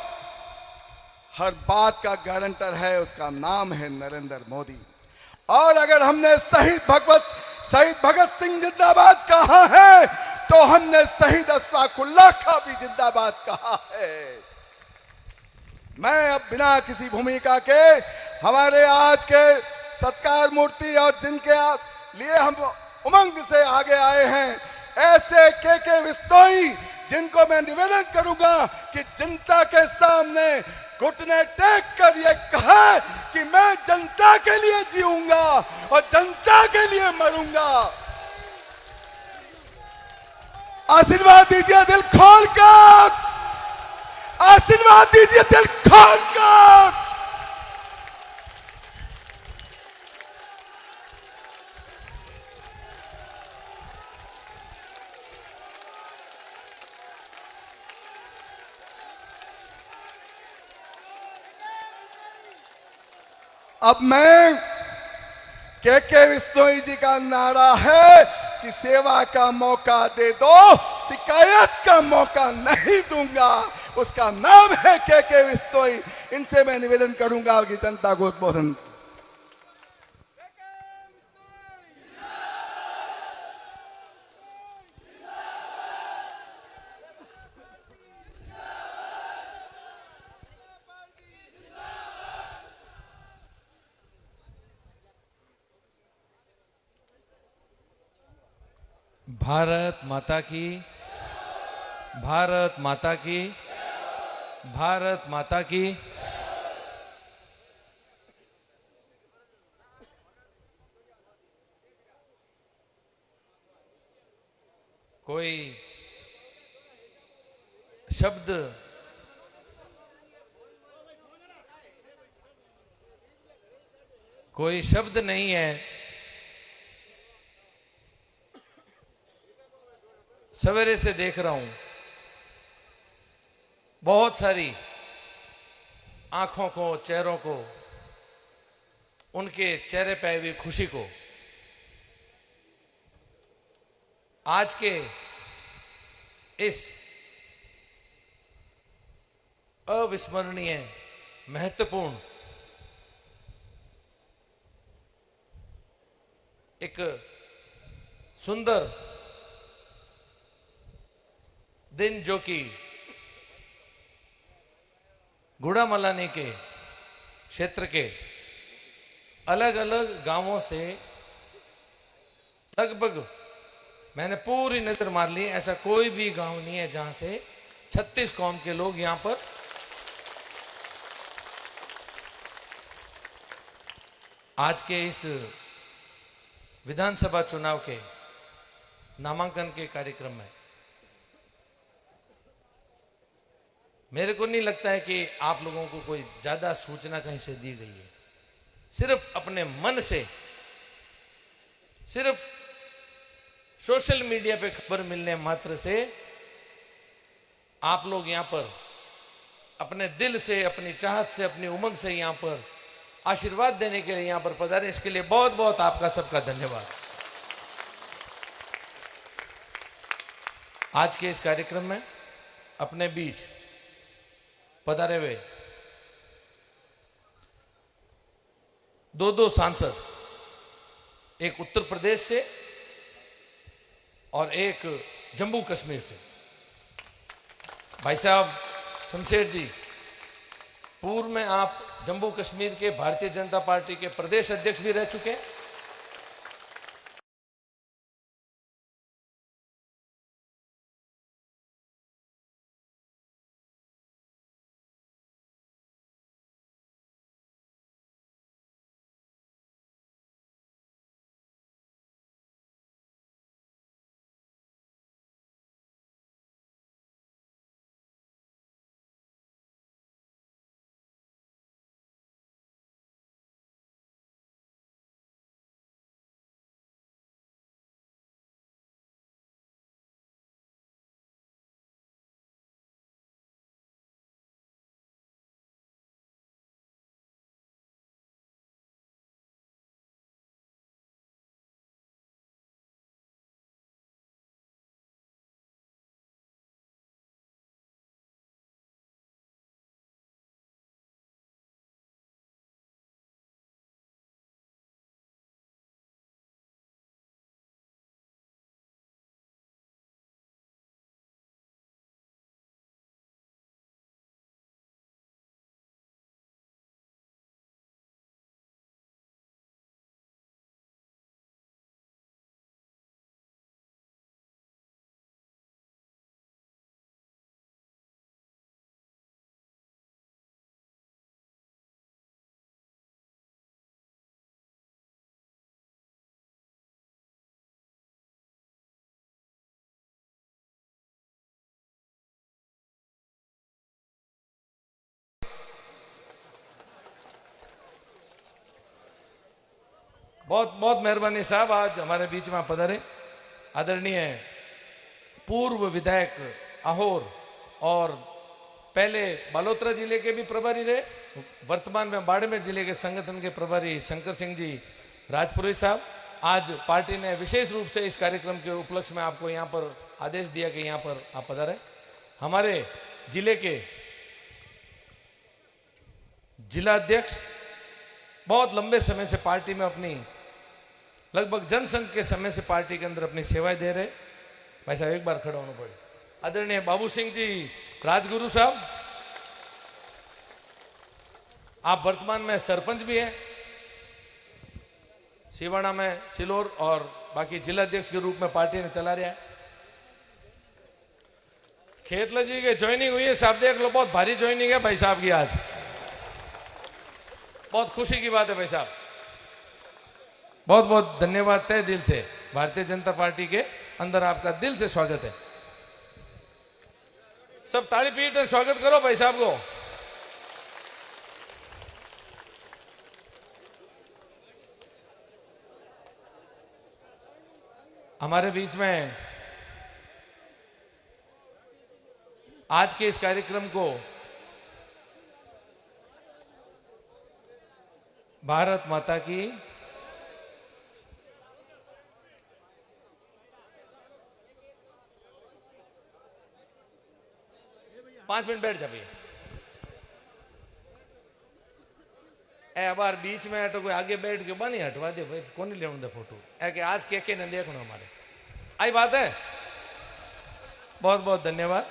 हर बात का गारंटर है, उसका नाम है नरेंद्र मोदी। और अगर हमने शहीद भगत सिंह जिंदाबाद कहा है, तो हमने शहीद अशफाक उल्लाह का भी जिंदाबाद कहा है। मैं अब बिना किसी भूमिका के हमारे आज के सत्कार मूर्ति और जिनके लिए हम उमंग से आगे आए हैं, ऐसे के बिश्नोई, जिनको मैं निवेदन करूंगा कि जनता के सामने घुटने टेक कर ये कहा कि मैं जनता के लिए जीऊंगा और जनता के लिए मरूंगा। आशीर्वाद दीजिए दिल खोलकर, आशीर्वाद दीजिए दिल खोलकर। अब मैं के बिश्नोई जी का नारा है कि सेवा का मौका दे दो, शिकायत का मौका नहीं दूंगा। उसका नाम है के बिश्नोई। इनसे मैं निवेदन करूंगा कि जनता को उद्बोधन। भारत माता की, भारत माता की, भारत माता की। कोई शब्द नहीं है। सवेरे से देख रहा हूं बहुत सारी आंखों को, चेहरों को, उनके चेहरे पे हुई खुशी को। आज के इस अविस्मरणीय, महत्वपूर्ण एक सुंदर दिन जो कि गुड़ामलानी के क्षेत्र के अलग अलग गांवों से लगभग मैंने पूरी नजर मार ली, ऐसा कोई भी गांव नहीं है जहां से 36 कौम के लोग यहां पर आज के इस विधानसभा चुनाव के नामांकन के कार्यक्रम में। मेरे को नहीं लगता है कि आप लोगों को कोई ज्यादा सूचना कहीं से दी गई है। सिर्फ अपने मन से, सिर्फ सोशल मीडिया पे खबर मिलने मात्र से आप लोग यहां पर अपने दिल से, अपनी चाहत से, अपनी उमंग से यहां पर आशीर्वाद देने के लिए यहां पर पधारे, इसके लिए बहुत बहुत आपका सबका धन्यवाद। आज के इस कार्यक्रम में अपने बीच पधारे हुए दो सांसद, एक उत्तर प्रदेश से और एक जम्मू कश्मीर से। भाई साहब शमशेर जी, पूर्व में आप जम्मू कश्मीर के भारतीय जनता पार्टी के प्रदेश अध्यक्ष भी रह चुके हैं। बहुत बहुत मेहरबानी साहब, आज हमारे बीच में पधारे आदरणीय पूर्व विधायक अहोर और पहले बालोतरा जिले के भी प्रभारी रहे, वर्तमान में बाड़मेर जिले के संगठन के प्रभारी शंकर सिंह जी राजपुरी साहब। आज पार्टी ने विशेष रूप से इस कार्यक्रम के उपलक्ष्य में आपको यहाँ पर आदेश दिया कि यहाँ पर आप पधारे। हमारे जिले के जिला अध्यक्ष बहुत लंबे समय से पार्टी में अपनी, लगभग जनसंघ के समय से पार्टी के अंदर अपनी सेवाएं दे रहे। भाई साहब एक बार खड़ा होना पड़े। आदरणीय बाबू सिंह जी राजगुरु साहब, आप वर्तमान में सरपंच भी हैं सिवाना में, सिलोर, और बाकी जिला अध्यक्ष के रूप में पार्टी ने चला रहा है। खेतला जी के ज्वाइनिंग हुई है साहब, देख लो, बहुत भारी ज्वाइनिंग है भाई साहब की आज, बहुत खुशी की बात है भाई साहब। बहुत बहुत धन्यवाद तहे दिल से। भारतीय जनता पार्टी के अंदर आपका दिल से स्वागत है। सब ताली पीट स्वागत करो भाई साहब को। हमारे बीच में आज के इस कार्यक्रम को भारत माता की पांच मिनट बैठ जा भैया। ए बार बीच में तो कोई आगे बैठ के बनी हटवा दे भाई, कौन ले दे फोटो ए कि आज के न देखना हमारे, आई बात है। बहुत बहुत धन्यवाद।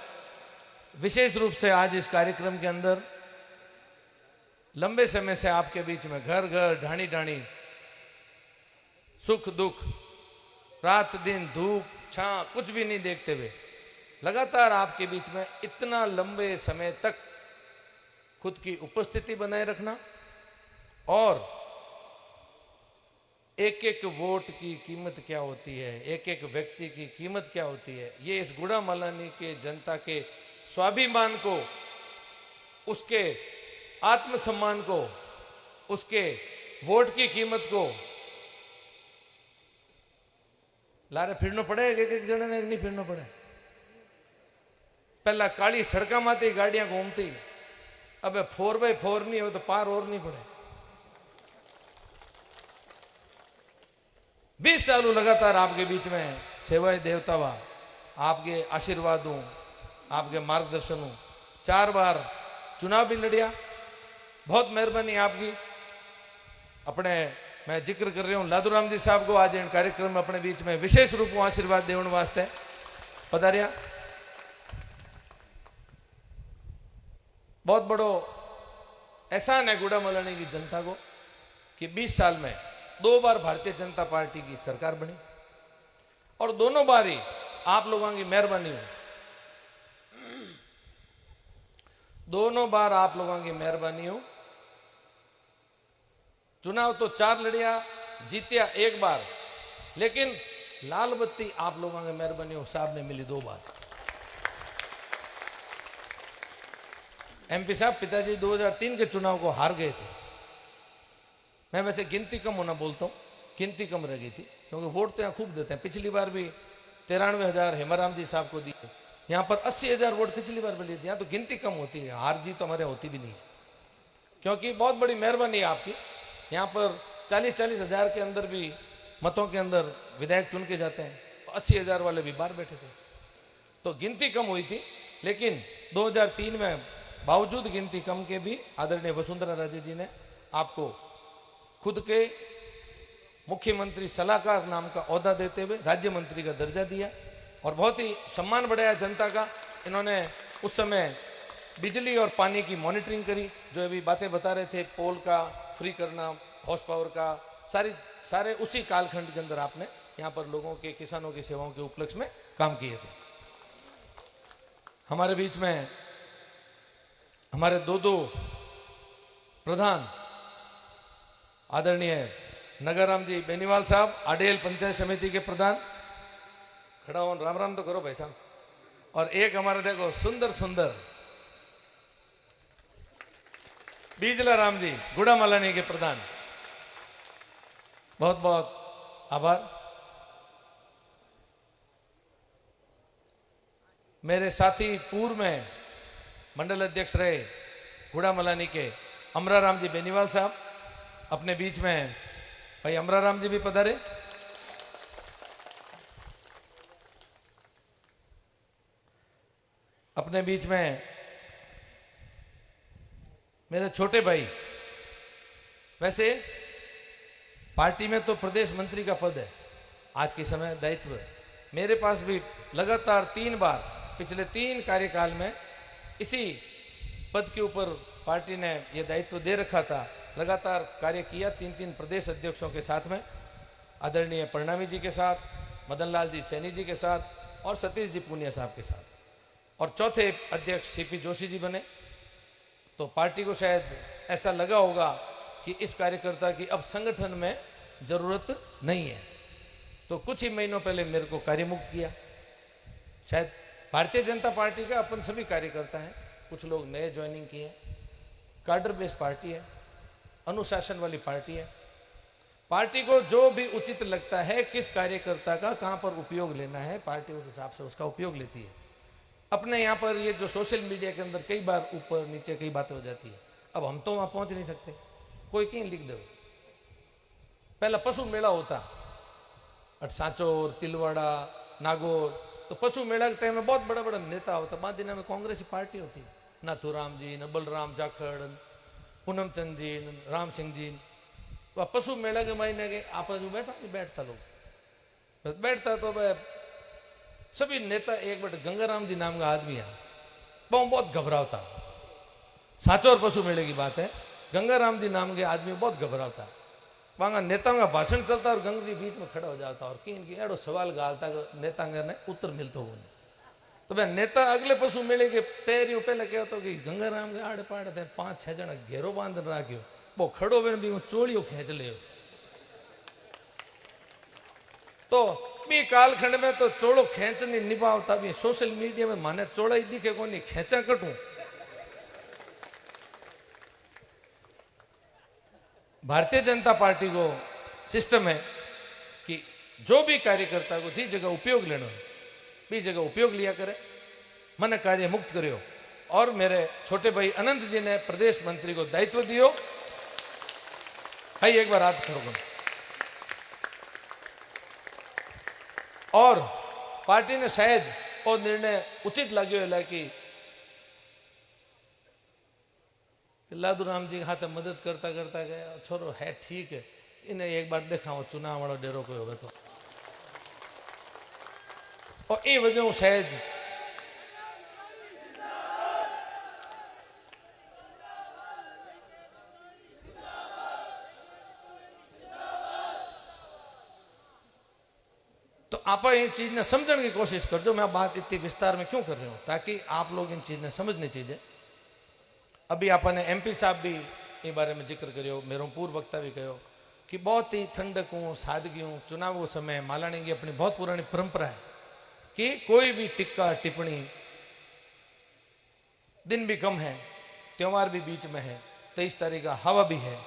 विशेष रूप से आज इस कार्यक्रम के अंदर लंबे समय से आपके बीच में घर घर ढाणी ढाणी सुख दुख रात दिन धूप छां कुछ भी नहीं देखते हुए लगातार आपके बीच में इतना लंबे समय तक खुद की उपस्थिति बनाए रखना और एक एक वोट की कीमत क्या होती है, एक एक व्यक्ति की कीमत क्या होती है, ये इस गुड़ामलानी के जनता के स्वाभिमान को, उसके आत्मसम्मान को, उसके वोट की कीमत को लारे फिरनो पड़े, एक एक जने ने नहीं फिरनो पड़े। पहला काली सड़का माती गाड़ियां घूमती, अब 4x4 नहीं हो तो पार और नहीं पड़े। 20 सालों लगातार आपके बीच में सेवाएं देवतावा, आपके आशीर्वादों, आपके मार्गदर्शनों, 4 बार चुनाव भी लड़िया, बहुत मेहरबानी आपकी। अपने मैं जिक्र कर रहा हूं लादूराम जी साहब को, आज इन कार्यक्रम में अपने बीच में विशेष रूप में आशीर्वाद देने वास्ते पधारिया। बहुत बड़ो एहसान है गुड़ामलानी की जनता को कि 20 साल में 2 बार भारतीय जनता पार्टी की सरकार बनी और दोनों बार ही आप लोगों की मेहरबानी हो, दोनों बार आप लोगों की मेहरबानी हो। चुनाव तो 4 लड़िया, जीतिया 1 बार, लेकिन लाल बत्ती आप लोगों की मेहरबानी हो साहब ने मिली 2 बार। एमपी साहब पिताजी 2003 के चुनाव को हार गए थे। मैं वैसे गिनती कम होना बोलता हूँ, गिनती कम रह गई थी क्योंकि वोट तो यहाँ खूब देते हैं। पिछली बार भी 93,000 हेमाराम जी साहब को दिए, यहाँ पर 80,000 वोट पिछली बार मिली थी। यहाँ तो गिनती कम होती है, हार जीत तो हमारे होती भी नहीं है, क्योंकि बहुत बड़ी मेहरबानी है आपकी। यहाँ पर 40-40 हज़ार के अंदर भी मतों के अंदर विधायक चुन के जाते हैं, 80,000 वाले भी बाहर बैठे थे, तो गिनती कम हुई थी। लेकिन 2003 में बावजूद गिनती कम के भी आदरणीय वसुंधरा राजे जी ने आपको खुद के मुख्यमंत्री सलाहकार नाम का ओहदा देते हुए राज्य मंत्री का दर्जा दिया और बहुत ही सम्मान बढ़ाया जनता का। इन्होंने उस समय बिजली और पानी की मॉनिटरिंग करी, जो अभी बातें बता रहे थे, पोल का फ्री करना, हॉर्स पावर का, सारे उसी कालखंड के अंदर आपने यहाँ पर लोगों के, किसानों की सेवाओं के उपलक्ष्य में काम किए थे। हमारे बीच में हमारे 2 प्रधान आदरणीय नगरराम जी बेनीवाल साहब, आडेल पंचायत समिति के प्रधान, खड़ा हो राम राम तो करो भाई साहब। और एक हमारे देखो सुंदर सुंदर बीजला राम जी गुड़ामलानी के प्रधान, बहुत बहुत आभार। मेरे साथी पूर्व में मंडल अध्यक्ष रहे गुड़ामलानी के अमराराम जी बेनीवाल साहब, अपने बीच में भाई अमराराम जी भी पधारे। अपने बीच में मेरे छोटे भाई, वैसे पार्टी में तो प्रदेश मंत्री का पद है आज के समय दायित्व, मेरे पास भी लगातार 3 बार पिछले 3 कार्यकाल में इसी पद के ऊपर पार्टी ने यह दायित्व दे रखा था। लगातार कार्य किया 3 प्रदेश अध्यक्षों के साथ में, आदरणीय परणामी जी के साथ, मदन लाल जी सैनी जी के साथ और सतीश जी पूनिया साहब के साथ, और चौथे अध्यक्ष सीपी जोशी जी बने। तो पार्टी को शायद ऐसा लगा होगा कि इस कार्यकर्ता की अब संगठन में जरूरत नहीं है, तो कुछ ही महीनों पहले मेरे को कार्यमुक्त किया। शायद भारतीय जनता पार्टी का अपन सभी कार्यकर्ता हैं, कुछ लोग नए ज्वाइनिंग किए, कार्डर बेस्ड पार्टी है, अनुशासन वाली पार्टी है। पार्टी को जो भी उचित लगता है, किस कार्यकर्ता का कहां पर उपयोग लेना है, पार्टी उस हिसाब से उसका उपयोग लेती है। अपने यहाँ पर ये जो सोशल मीडिया के अंदर कई बार ऊपर नीचे कई बातें हो जाती है, अब हम तो वहां पहुंच नहीं सकते, कोई कहीं लिख दो। पहला पशु मेला होता सांचौर, तिलवाड़ा, नागौर, तो पशु मेला के टाइम में बहुत बड़ा बड़ा नेता होता, बाद दिन में कांग्रेस की पार्टी होती, नाथुराम जी, न बलराम जाखड़, पूनम चंद जी, राम सिंह जी, वह पशु मेला के महीने के आप जो बैठा नहीं बैठता लोग, बस बैठता तो वह सभी नेता एक बेटे गंगाराम जी नाम का आदमी है, बहुत घबराता, साचो और पशु मेले की बात है, गंगाराम जी नाम के आदमी बहुत घबराता, वहां नेताओं का भाषण चलता और गंगा जी बीच में खड़ा हो जाता और की एड़ो सवाल गालता नेता ने उत्तर मिलता हो। तो भाई नेता अगले पशु मेले के तैयारियों पहले कहता कि गंगाराम के आड़े पाड़े थे 5-6 जना घेरो बांध राख्यो, वो खड़ो बन भी चोड़ियों खेच ले, तो बी कालखंड में तो चोड़ो खेच नहीं निभावता भी सोशल मीडिया में माने चोड़ा ही दिखे को नहीं खेचा कटू। भारतीय जनता पार्टी को सिस्टम है कि जो भी कार्यकर्ता को जिस जगह उपयोग लेना है भी जगह उपयोग लिया करे, मन कार्य मुक्त करियो। और मेरे छोटे भाई अनंत जी ने प्रदेश मंत्री को दायित्व दियो, भाई एक बार हाथ खड़ो करो। और पार्टी ने शायद वो निर्णय उचित लाग्यो कि लादू राम जी के हाथ मदद करता करता गया छोरो है ठीक है, इन्हें एक बार देखा चुनाव वाला डेरो कोई हो तो, और ये वजह शायद तो आप ये चीज ने समझने की कोशिश कर दो। मैं बात इतनी विस्तार में क्यों कर रही हूं, ताकि आप लोग इन चीज ने समझनी चीजें। अभी आपने एमपी साहब भी ये बारे में जिक्र करियो, मेरा पूर्व वक्ता भी कहो कि बहुत ही ठंडक हूँ, सादगी हूँ। चुनाव को समय मालानी की अपनी बहुत पुरानी परंपरा है कि कोई भी टिक्का टिप्पणी, दिन भी कम है, त्योहार भी बीच में है, 23 तारीख का हवा भी है,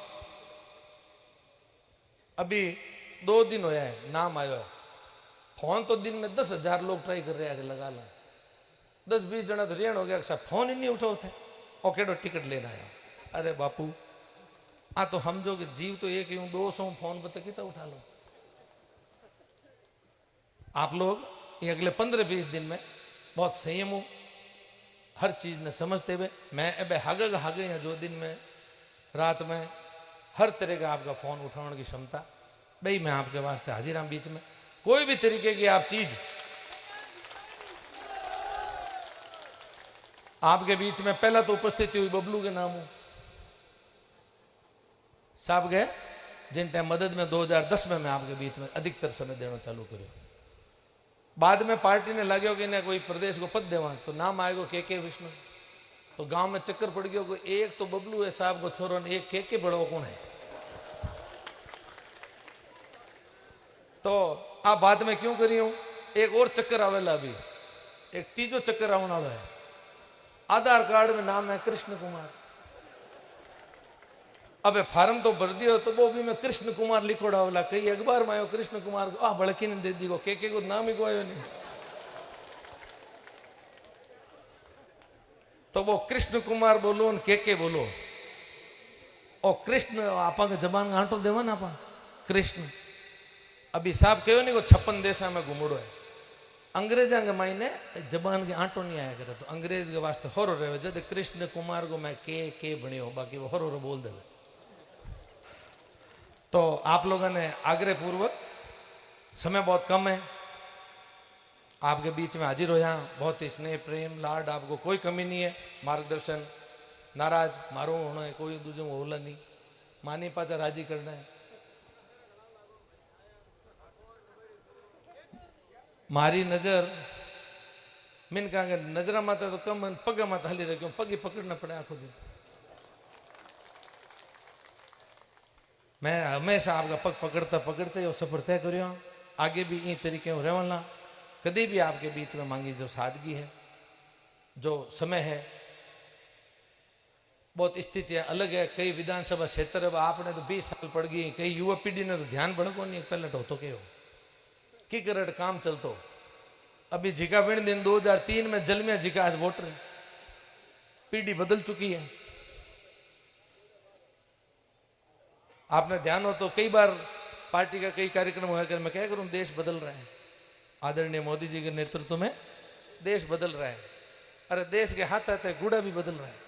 अभी 2 दिन होया है, नाम आयो है। फोन तो दिन में 10,000 लोग ट्राई कर रहे हैं लगा ला, 10-20 जना तो रेण हो गया, फोन ही नहीं उठाओ थे और केड़ो टिकट लेना है। अरे बापू आ तो समझो कि जीव तो एक ही हूं, 200 फोन पर कितना उठा लो। आप लोग ये अगले 15-20 दिन में बहुत संयम हो, हर चीज ने समझते हुए मैं अब हागे या जो दिन में रात में हर तरह का आपका फोन उठाने की क्षमता भाई मैं आपके वास्ते हाजिर हूं। बीच में कोई भी तरीके की आप चीज आपके बीच में, पहला तो उपस्थिति हुई बबलू के नाम साहब गए जिन टाइम मदद में 2010 में मैं आपके बीच में अधिकतर समय देना चालू करो। बाद में पार्टी ने लाग्यो कि ना कोई प्रदेश को पद देवा, तो नाम आएगो के विष्णु, तो गांव में चक्कर पड़ गयो कोई एक तो बबलू है साहब को छोरो ने, एक के बड़ो कौन है। तो आप बाद में क्यों करी हूं, एक और चक्कर आवेला, अभी एक तीजो चक्कर आने वाला है। आधार कार्ड में नाम है कृष्ण कुमार, अबे फार्म तो भर दियो तो वो भी मैं कृष्ण कुमार लिखोड़ा वाला, कई अखबार में आयो कृष्ण कुमार को बड़की ने दे दी को के को नाम ही को आयो नहीं, तो वो कृष्ण कुमार बोलो के बोलो, और कृष्ण आपा के जबान आंटो देवा ना आपा कृष्ण। अभी साहब कहो नहीं को 56 देशा में घूमड़ो है, अंग्रेजा के मायने जबान के आंटो नहीं आया करे, तो अंग्रेज के वास्ते होरो रहे जब कृष्ण कुमार को मैं के बनियो, बाकी वो होरो बोल दे। तो आप लोगों ने आग्रह पूर्वक, समय बहुत कम है, आपके बीच में हाजिर हो, यहाँ बहुत ही स्नेह प्रेम लाड, आपको कोई कमी नहीं है, मार्गदर्शन नाराज मारो होना है, कोई दूसरे को होला नहीं, मानी पाचा राजी करना है। मारी नजर मिन कहा नजरा माता तो कम पग मत हली रखो, पग ही पकड़ना पड़े आखो दिन। मैं हमेशा आपका पग पकड़ता पकड़ते और सफर तय करियो, आगे भी इन तरीके रहना। कभी भी आपके बीच में मांगी जो सादगी है, जो समय है, बहुत स्थितियां अलग है। कई विधानसभा क्षेत्र आपने तो 20 साल पड़ गई, कई युवा पीढ़ी ने तो ध्यान बड़को नहीं, पहले हो तो के हो की करट काम चलतो। अभी जिका बिन दिन 2003 में जल में जिका आज वोटर, पीढ़ी बदल चुकी है। आपने ध्यान हो तो कई बार पार्टी का कई कार्यक्रम हुआ कर मैं क्या करूं, देश बदल रहा है, आदरणीय मोदी जी के नेतृत्व में देश बदल रहा है। अरे देश के हाथ आते गुड़ा भी बदल रहा है।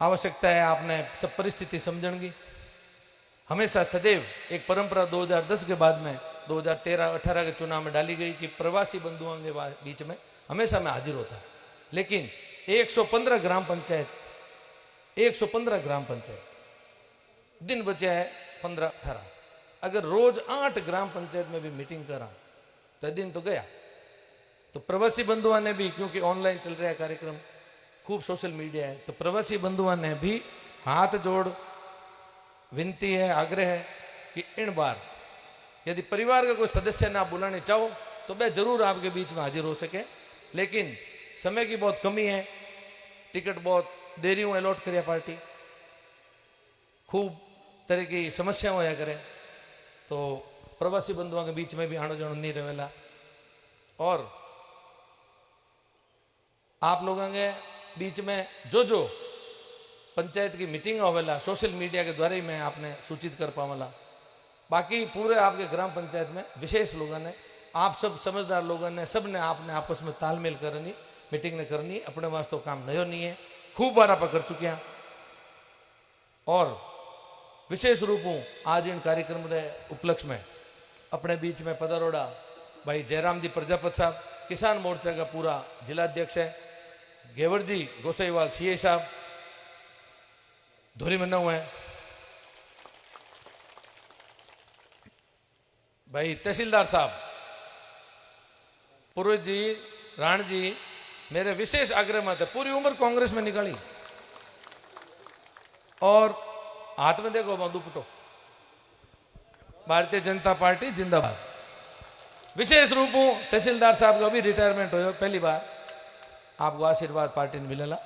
आवश्यकता है आपने सब परिस्थिति समझण की। हमेशा सदैव एक परंपरा 2010 के बाद में 2013-18 के चुनाव में डाली गई कि प्रवासी बंधुओं के बीच में हमेशा मैं हाजिर होता, लेकिन 115 ग्राम पंचायत दिन बचे है 15-18, अगर रोज 8 ग्राम पंचायत में भी मीटिंग करा तो दिन तो गया। तो प्रवासी बंधुओं ने भी, क्योंकि ऑनलाइन चल रहा है कार्यक्रम, खूब सोशल मीडिया है, तो प्रवासी बंधुओं ने भी हाथ जोड़ विनती है, आग्रह है कि इन बार यदि परिवार का कोई सदस्य ने आप बुलाने चाहो तो मैं जरूर आपके बीच में हाजिर हो सके, लेकिन समय की बहुत कमी है, टिकट बहुत देरी हूँ अलॉट करिए, पार्टी खूब तरह की समस्या होया करे, तो प्रवासी बंधुओं के बीच में भी आनो जानो नहीं रहेला। और आप लोगों के बीच में जो जो पंचायत की मीटिंग होवेला सोशल मीडिया के द्वारा ही मैं आपने सूचित कर पावला। बाकी पूरे आपके ग्राम पंचायत में विशेष लोगों ने, आप सब समझदार लोगों ने, सब ने आपने आपस में तालमेल करनी, मीटिंग ने करनी, अपने वास्ते तो काम नयो नहीं है, खूब बार आप कर चुके हैं। और विशेष रूप हूँ आज इन कार्यक्रम के उपलक्ष्य में अपने बीच में पधारोड़ा भाई जयराम जी प्रजापत साहब, किसान मोर्चा का पूरा जिलाध्यक्ष है, घेवर जी गोसाईवाल सीए साहब धोरी मन्ना हुए हैं, भाई तहसीलदार साहब पुरोहित जी, राण जी, मेरे विशेष आग्रह में थे, पूरी उम्र कांग्रेस में निकाली और हाथ में देखो दुपट्टो, भारतीय जनता पार्टी जिंदाबाद। विशेष रूप हूं तहसीलदार साहब का अभी रिटायरमेंट हो, पहली बार आपको आशीर्वाद पार्टी ने मिलेला।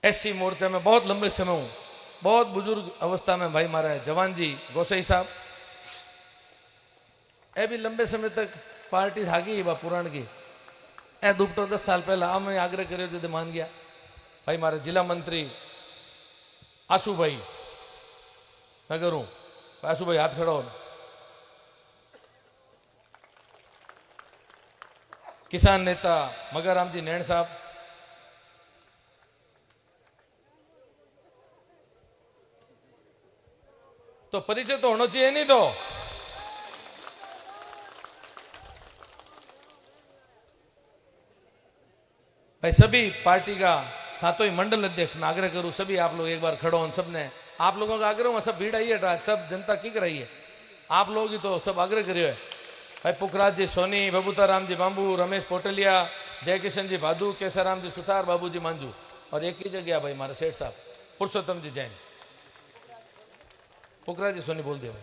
एससी मोर्चा में बहुत लंबे समय हूं, बहुत बुजुर्ग अवस्था में भाई मारा है जवान जी गोसाई साहब, ए भी लंबे समय तक पार्टी थागी बा पुराण की, ए दुपटो 10 साल पहला मैं आग्रह करो जो मान गया। भाई मारे जिला मंत्री आशू भाई, मैं करूं आशू भाई हाथ खड़ा हो, किसान नेता मगाराम जी नैण साहब, तो परिचय तो होना चाहिए नहीं तो। भाई सभी पार्टी का सातों ही मंडल अध्यक्ष मैं आग्रह करूं, सभी आप लोग एक बार खड़ो हो, सबने आप लोगों का आग्रह, सब भीड़ आई है, सब जनता की कराई है, आप लोग ही तो सब आग्रह करियो है। भाई पुखराज जी सोनी, बबूता राम जी बांबू, रमेश पोटलिया, जय किशन जी भादू, केसाराम जी सुतार, बाबू जी मांझू, और एक ही जगह भाई मारे सेठ साहब पुरुषोत्तम जी जैन, पुखराज जी सोनी बोल दिया भाई,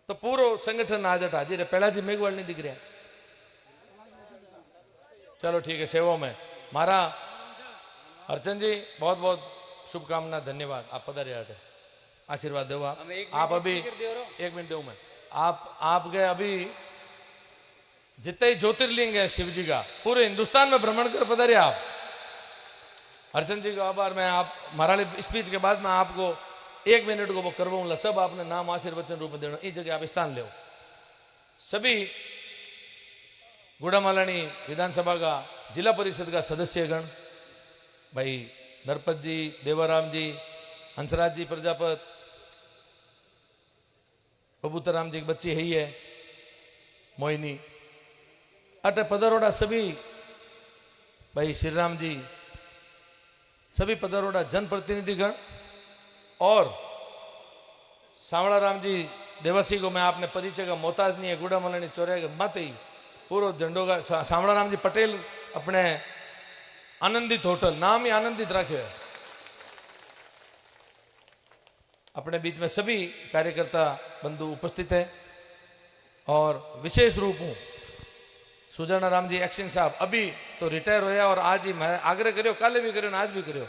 तो पूरो संगठन आज हाजिर है। पहला जी मेघवाल नहीं दिख रहा, चलो ठीक है, सेवा में मारा अर्चन जी बहुत बहुत शुभकामना, धन्यवाद, आप पधारे आटे, आशीर्वाद दो आप अभी 1 मिनट दो मैं, आप गए अभी जितने ही ज्योतिर्लिंग है शिव जी का पूरे हिंदुस्तान में भ्रमण कर पधारे आप। अर्चन जी का आभार, मैं आप महाराणी स्पीच के बाद मैं आपको 1 मिनट को वो करवाऊंगा, सब आपने नाम आशीर्वचन रूप में देना, इस जगह आप स्थान ले। सभी गुड़ामालानी विधानसभा का जिला परिषद का सदस्यगण, भाई नरपत जी, देवाराम जी, हंसराज जी प्रजापत, बबूतराम जी की बच्ची है ही है मोहिनी, अटे पधारोड़ा सभी भाई श्री राम जी, सभी पधारोड़ा जनप्रतिनिधिगण, और सांवला राम जी देवासी को मैं आपने परिचय का मोहताज नहीं है, गुड़ामालानी चौराहे के मत ही पूरा झंडो का सांवला राम जी पटेल अपने आनंदित होटल, नाम ही आनंदित रखे है। अपने बीच में सभी कार्यकर्ता बंधु उपस्थित है, और विशेष रूप हूं सुजाना राम जी एक्शन साहब, अभी तो रिटायर होया और आज ही मैं आग्रह करियो, काले भी करियो आज भी करियो,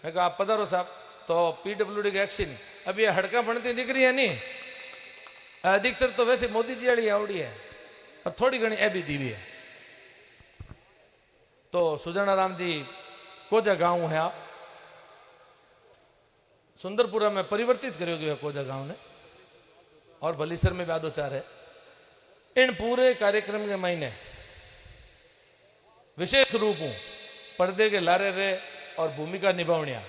मैं कहा आप पधारो साहब, तो पीडब्ल्यूडी का एक्शन अभी हड़का बनती दिख रही है नहीं, अधिकतर तो वैसे मोदी जी वाली आवड़ी है और थोड़ी घनी ए भी दीवी है। तो सुजाना राम जी कोजा गांव है, आप सुंदरपुरा में परिवर्तित करो गया कोजा गांव ने, और भलीसर में भी आदोचार है। इन पूरे कार्यक्रम के महीने विशेष रूप हूं पर्दे के लारे रे और भूमिका निभावण्या,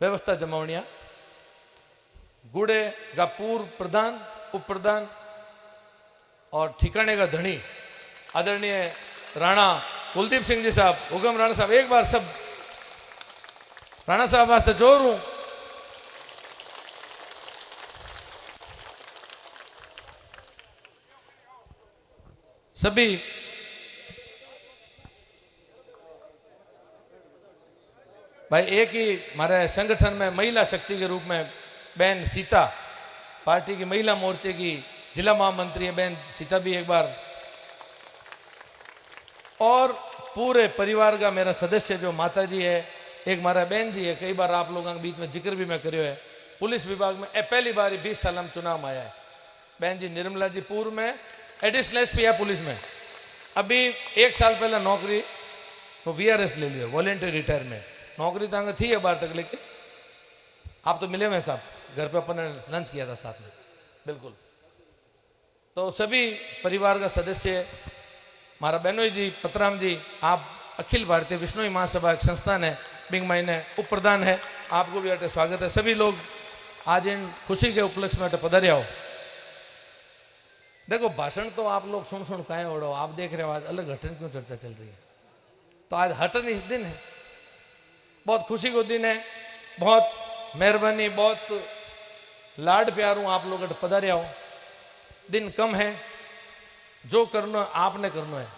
व्यवस्था जमावण्या, गुड़े का पूर्व प्रधान, उप प्रधान और ठिकाने का धनी आदरणीय राणा कुलदीप सिंह जी साहब, हुगम राणा साहब, एक बार सब राणा साहब वास्ते जोर हूं। सभी भाई एक ही हमारे संगठन में महिला शक्ति के रूप में बहन सीता, पार्टी की महिला मोर्चे की जिला महामंत्री है बहन सीता भी एक बार, और पूरे परिवार का मेरा सदस्य जो माता जी है, एक हमारा बहन जी है, कई बार आप लोगों के बीच में जिक्र भी मैं करियो है, पुलिस विभाग में पहली बार 20 साल में चुनाव में आया है बहन जी निर्मला जी, पूर्व में एडिशनल एसपी है पुलिस में, अभी 1 साल पहले नौकरी वो VRS ले लिया, वॉलेंटरी रिटायरमेंट, नौकरी तो थी है बार तक, लेकिन आप तो मिले हुए साहब, घर पे अपन ने लंच किया था साथ में, बिल्कुल। तो सभी परिवार का सदस्य, हमारा बहनोई जी, पतराम जी, आप अखिल भारतीय विष्णुई महासभा एक संस्थान है, बिंग महीने उप प्रधान है, आपको भी अटे स्वागत है। सभी लोग आज इन खुशी के उपलक्ष्य में पधारे हो। देखो भाषण तो आप लोग सुन काहे ओढ़ो, आप देख रहे हो आज अलग हटन क्यों चर्चा चल रही है, तो आज हटन ही दिन है, बहुत खुशी को दिन है, बहुत मेहरबानी, बहुत लाड प्यार हूं आप लोग अट पधारे हो। दिन कम है, जो करना आपने करना है,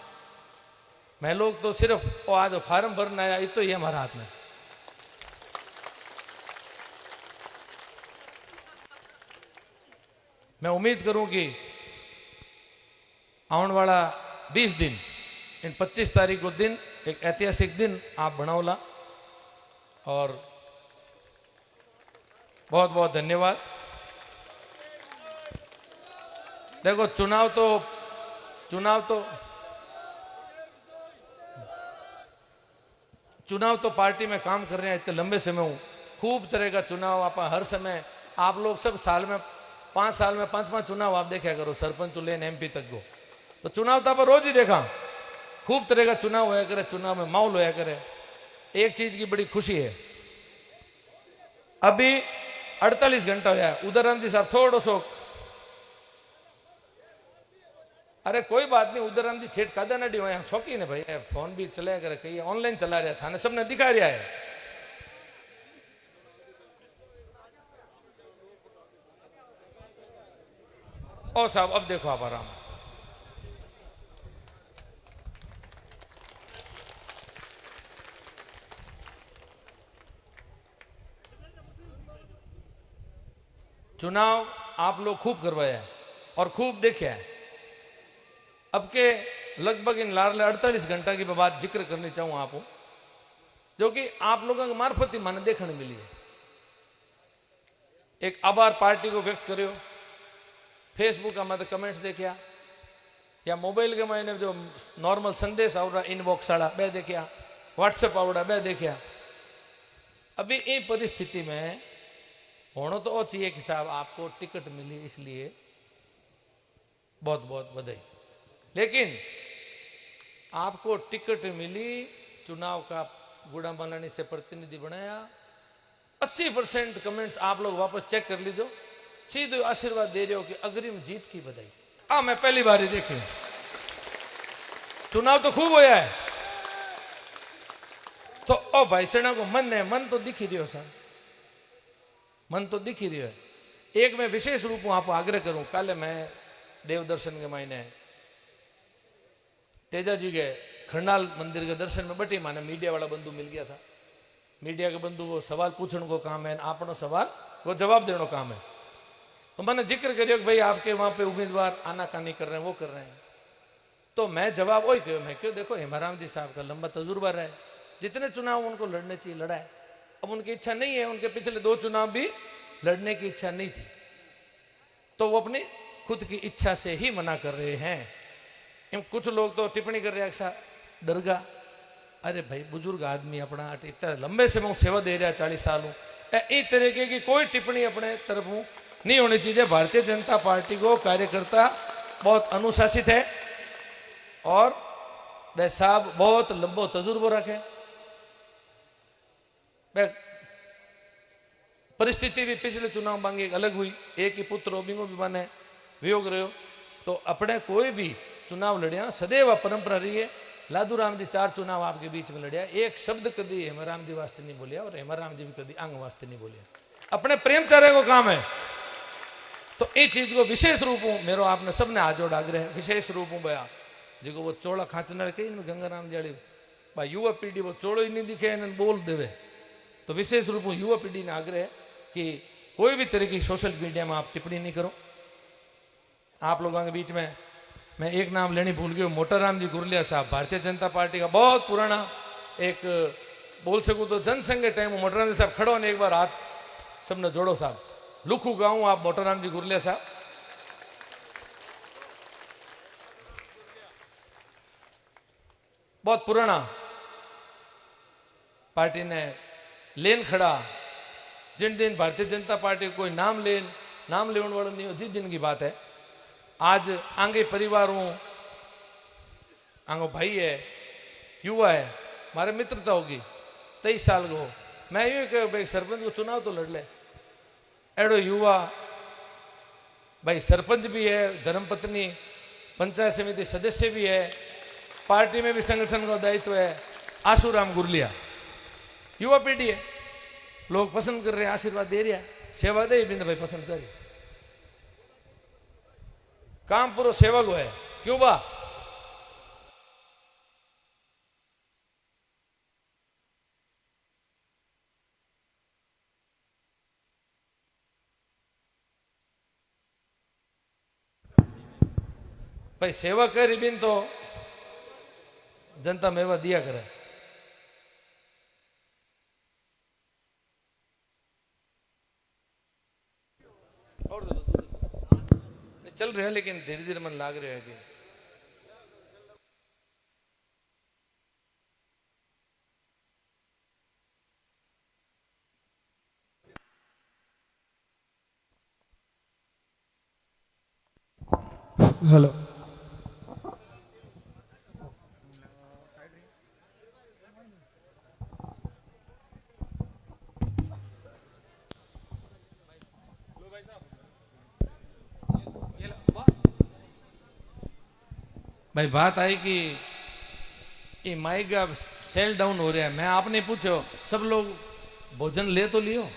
मैं लोग तो सिर्फ वो आज फार्म भरना आया, ये तो ये हमारा हाथ में। मैं उम्मीद करूं कि आने वाला 20 दिन, इन 25 तारीख को दिन एक ऐतिहासिक दिन आप बनाओला, और बहुत बहुत धन्यवाद। देखो चुनाव तो पार्टी में काम कर रहे हैं इतने लंबे समय हूं, खूब तरह का चुनाव आप हर समय, आप लोग सब साल में 5 साल में 5 चुनाव आप देखा करो, सरपंच लेन MP तक को, तो चुनाव तो आप रोज ही देखा, खूब तरह का चुनाव होया करे, चुनाव में माहौल होया करे। एक चीज की बड़ी खुशी है, अभी 48 घंटा होया, उदयराम जी साहब थोड़ा सो, अरे कोई बात नहीं, उदयराम जी ठेठ कादा नडी हो, शौकीन है भाई, फोन भी चलाया करे, कहीं ऑनलाइन चला रहा था, सबने दिखा रहा है। ओ साहब अब देखो आप आराम, चुनाव आप लोग खूब करवाया है और खूब देखे है। अब के लगभग इन लारले 48 घंटा की बात जिक्र करनी चाहूं आपको, जो कि आप लोगों के मार्फत ही माने देखने मिली है। एक आभार पार्टी को व्यक्त करियो, फेसबुक का मत कमेंट्स देखिया, या मोबाइल के मैंने जो नॉर्मल संदेश आवड़ा इनबॉक्स वाला बे देखिया, व्हाट्सएप आवड़ा बे देखिया। अभी ये परिस्थिति में होना तो वो चाहिए कि साहब आपको टिकट मिली इसलिए बहुत बहुत बधाई, लेकिन आपको टिकट मिली, चुनाव का गुड़ा मलानी से प्रतिनिधि बनाया, 80% कमेंट्स आप लोग वापस चेक कर लीजिए, सीधे आशीर्वाद दे रहे हो कि अग्रिम जीत की बधाई। मैं पहली बार ही देखी, चुनाव तो खूब होया है, तो ओ भाई सेना को मन है, मन तो दिख ही रही हो सर, मन तो दिख ही रही है। एक मैं विशेष रूप में आपको आग्रह करूं, कल मैं देव दर्शन के मायने तेजा जी के खंडाल मंदिर के दर्शन में बटी, माने मीडिया वाला बंधु मिल गया था, मीडिया के बंधु को सवाल पूछने को काम है, आपनो सवाल को जवाब देने काम है। तो मैंने जिक्र करियो कि भाई आपके वहां पे उम्मीदवार आनाकानी कर रहे हैं, वो कर रहे हैं, तो मैं जवाब वही कहो, मैं क्यों देखो हेमाराम जी साहब का लंबा तजुर्बा रहा है, जितने चुनाव उनको लड़ने चाहिए लड़ा है, अब उनकी इच्छा नहीं है, उनके पिछले 2 चुनाव भी लड़ने की इच्छा नहीं थी, तो वो अपनी खुद की इच्छा से ही मना कर रहे हैं। कुछ लोग तो टिप्पणी कर रहे हैं डरगा, अरे भाई बुजुर्ग आदमी अपना इतना लंबे से मैं सेवा दे रहा 40 साल हूं, इस तरीके की कोई टिप्पणी अपने तरफ नहीं होनी चाहिए। भारतीय जनता पार्टी को कार्यकर्ता बहुत अनुशासित है और वे साहब बहुत लंबो तजुर्बो रखे, वे परिस्थिति भी पिछले चुनाव मांगी एक अलग हुई, एक ही पुत्र ओबिंगो भी माने वियोग रहो, तो अपने कोई भी चुनाव लड़िया सदैव परंपरा रही है। लादू राम जी 4 चुनाव आपके बीच में लड़िया, एक शब्द कभी हेमाराम जी वास्ते नहीं बोलिया और हेमाराम जी भी कभी अंग वास्ते नहीं बोलिया, अपने प्रेमचार्य को काम है। तो ये चीज को विशेष रूप हूँ मेरो आपने सबने हाथ जोड़ आग्रह विशेष रूप हूँ भैया जो वो चोड़ा खाचना कही गंगाराम जी भाई युवा पीढ़ी वो चोड़ो ही नहीं दिखे बोल देवे, तो विशेष रूप हूँ युवा पीढ़ी ने आग्रह कि कोई भी तरह की सोशल मीडिया में आप टिप्पणी नहीं करो। आप लोगों के बीच में मैं एक नाम लेनी भूल गया, मोटाराम जी गुरलिया साहब, भारतीय जनता पार्टी का बहुत पुराना एक बोल सकूं तो जनसंघ के टाइम मोटाराम जी साहब खड़ो ने एक बार हाथ सबने जोड़ो साहब, लुखू गाऊं आप मोटाराम जी गुरलिया साहब। बहुत पुराना पार्टी ने लेन खड़ा, जिन दिन भारतीय जनता पार्टी कोई नाम लेने वाला नहीं हो, जिस दिन की बात है। आज आगे परिवार हूं, आंगो भाई है, युवा है, हमारे मित्रता होगी 23 साल को मैं यूं कह भाई सरपंच को चुनाव तो लड़ ले, एडो युवा भाई सरपंच भी है, धर्मपत्नी पंचायत समिति सदस्य भी है, पार्टी में भी संगठन का दायित्व है। आशुराम गुरलिया युवा पीढ़ी है, लोग पसंद कर रहे हैं, आशीर्वाद दे रहा है, सेवा दे बिंद भाई पसंद करी, काम पूरा सेवक है, क्यों बा भाई सेवा करी बिन तो जनता मेवा दिया करे। और चल रहे हैं लेकिन धीरे धीरे मन लाग रहे हैं कि हेलो भाई बात आई कि ये माइक का सेल डाउन हो रहा है, मैं आपने पूछो सब लोग भोजन ले तो लियो,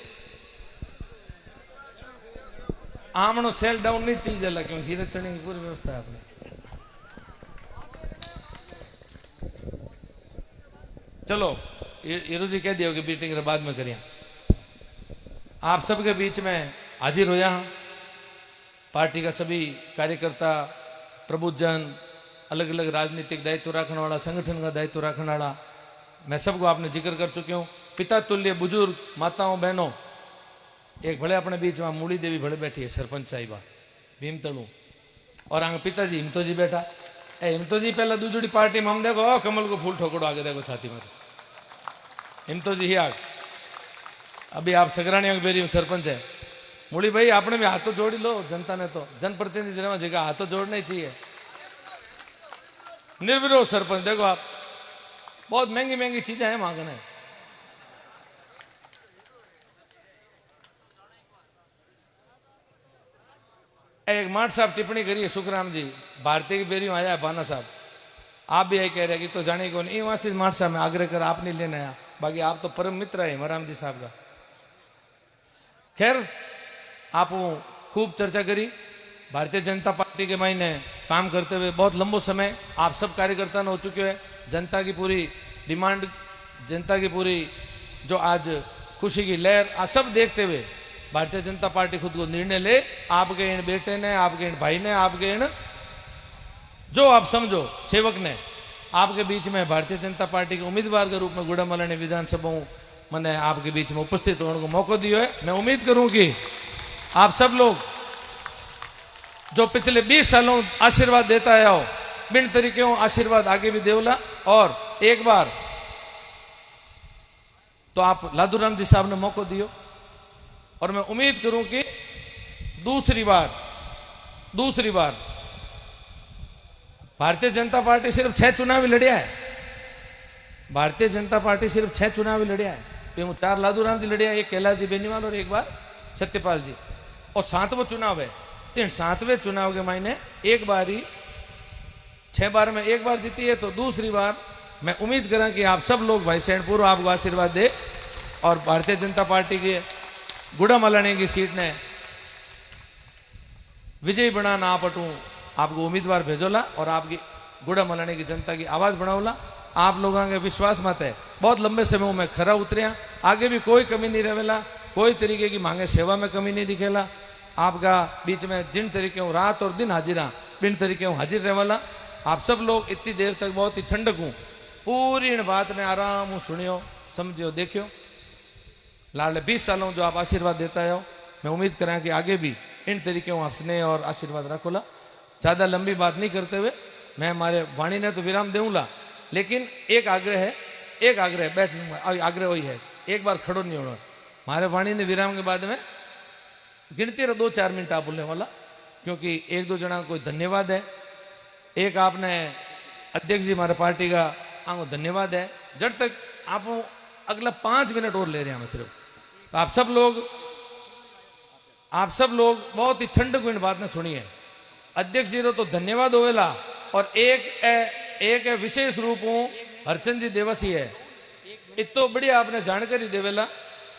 आमनो सेल डाउन नहीं चीज अलग क्यों हीरे चढ़ने की पूरी व्यवस्था है आपने। चलो हीरो जी कह दिया कि मीटिंग बाद में करिए। आप सबके बीच में हाजिर हो यहाँ पार्टी का सभी कार्यकर्ता, प्रबुद्धजन, अलग अलग राजनीतिक दायित्व रखने वाला, संगठन का दायित्व रखने वाला, मैं सबको आपने जिक्र कर चुके हूँ। पिता तुल्य बुजुर्ग, माताओं, बहनों, एक भले अपने बीच में मूड़ी देवी भले बैठी है, सरपंच साहिबा भीमतड़ू, और आगे पिताजी हिमतो जी बैठा। हिमतो जी पहला दूसरी पार्टी में हम देखो कमल को फूल ठोकड़ो आगे देखो छाती में, हिमतो जी ही आग। अभी आप सगरानियों की बेरी सरपंच है, मूड़ी भाई आपने भी हाथों जोड़ी लो, जनता ने तो जनप्रतिनिधि में जगह हाथों जोड़ना ही चाहिए। निर्विरोध सरपंच देखो आप, बहुत महंगी महंगी चीजें हैं मांगने। एक माठ साहब टिप्पणी करिए, सुखराम जी भारतीय की बेरियों आया है बाना साहब, आप भी यही कह रहे कि तो जाने को नहीं, वास्ते माठ साहब में आग्रह कर आप नहीं लेने आया, बाकी आप तो परम मित्र है मराम जी साहब का। खैर आप खूब चर्चा करी, भारतीय जनता पार्टी के मायने काम करते हुए बहुत लंबो समय आप सब कार्यकर्ता हो चुके हैं। जनता की पूरी डिमांड, जनता की पूरी जो आज खुशी की लहर, आज सब देखते हुए भारतीय जनता पार्टी खुद को निर्णय ले, आपके इन बेटे ने, आपके इन भाई ने, आपके इन जो आप समझो सेवक ने आपके बीच में भारतीय जनता पार्टी के उम्मीदवार के रूप में गुड़ामलानी विधानसभा मैंने आपके बीच में उपस्थित होने को मौका दिया है। मैं उम्मीद करूं कि आप सब लोग जो पिछले 20 सालों आशीर्वाद देता आया हो, बिन तरीके आशीर्वाद आगे भी देवला, और एक बार तो आप लादूराम जी साहब ने मौका दियो, और मैं उम्मीद करूं कि दूसरी बार भारतीय जनता पार्टी सिर्फ 6 चुनावी लड़िया है। भारतीय जनता पार्टी सिर्फ 6 चुनावी लड़िया है। 4 लादूराम जी लड़िया, एक कैलाश जी बेनीवाल और एक बार सत्यपाल जी, और 7वां चुनाव है। 7वें चुनाव के मायने एक बार ही 6 बार में एक बार जीती है, तो दूसरी बार मैं उम्मीद करा कि आप सब लोग भाई सैनपुर आपको आशीर्वाद दे और भारतीय जनता पार्टी के गुड़ा मलाने की सीट ने विजयी बनाना आप अटू आपको उम्मीदवार भेजोला और आपकी गुड़ा मलाने की जनता की आवाज बनाओला। आप लोगों के विश्वास मत है, बहुत लंबे समय में खरा उतरिया, आगे भी कोई कमी नहीं रहेला, कोई तरीके की मांगे सेवा में कमी नहीं दिखेला। आपका बीच में जिन तरीके हूँ रात और दिन हाजिरा बिन तरीके हूँ हाजिर रहेवाला। आप सब लोग इतनी देर तक बहुत ही ठंडक हूँ पूरी इन बात ने आराम हूँ सुनियो समझियो देखियो। लाडले 20 सालों जो आप आशीर्वाद देता हो, मैं उम्मीद करा कि आगे भी इन तरीके हूँ आप स्नेह और आशीर्वाद रखोला। ज़्यादा लंबी बात नहीं करते हुए मैं हमारे वाणी ने तो विराम दूंगा, लेकिन एक आग्रह बैठ आग्रह वही है, एक बार खड़ो नहीं होना। हमारे वाणी ने विराम के बाद में गिनती रहा 2-4 मिनट आप बोलने वाला, क्योंकि 1-2 जना कोई धन्यवाद है। एक आपने अध्यक्ष जी हमारे पार्टी का आपको धन्यवाद है। जब तक आप अगला 5 मिनट और ले रहे हैं हमें सिर्फ, तो आप सब लोग बहुत ही ठंड को इन बात ने सुनी है। अध्यक्ष जी तो धन्यवाद होवेला, और एक विशेष रूप हूँ हरचंद जी देवसी है, इतो बढ़िया आपने जानकारी देवेला,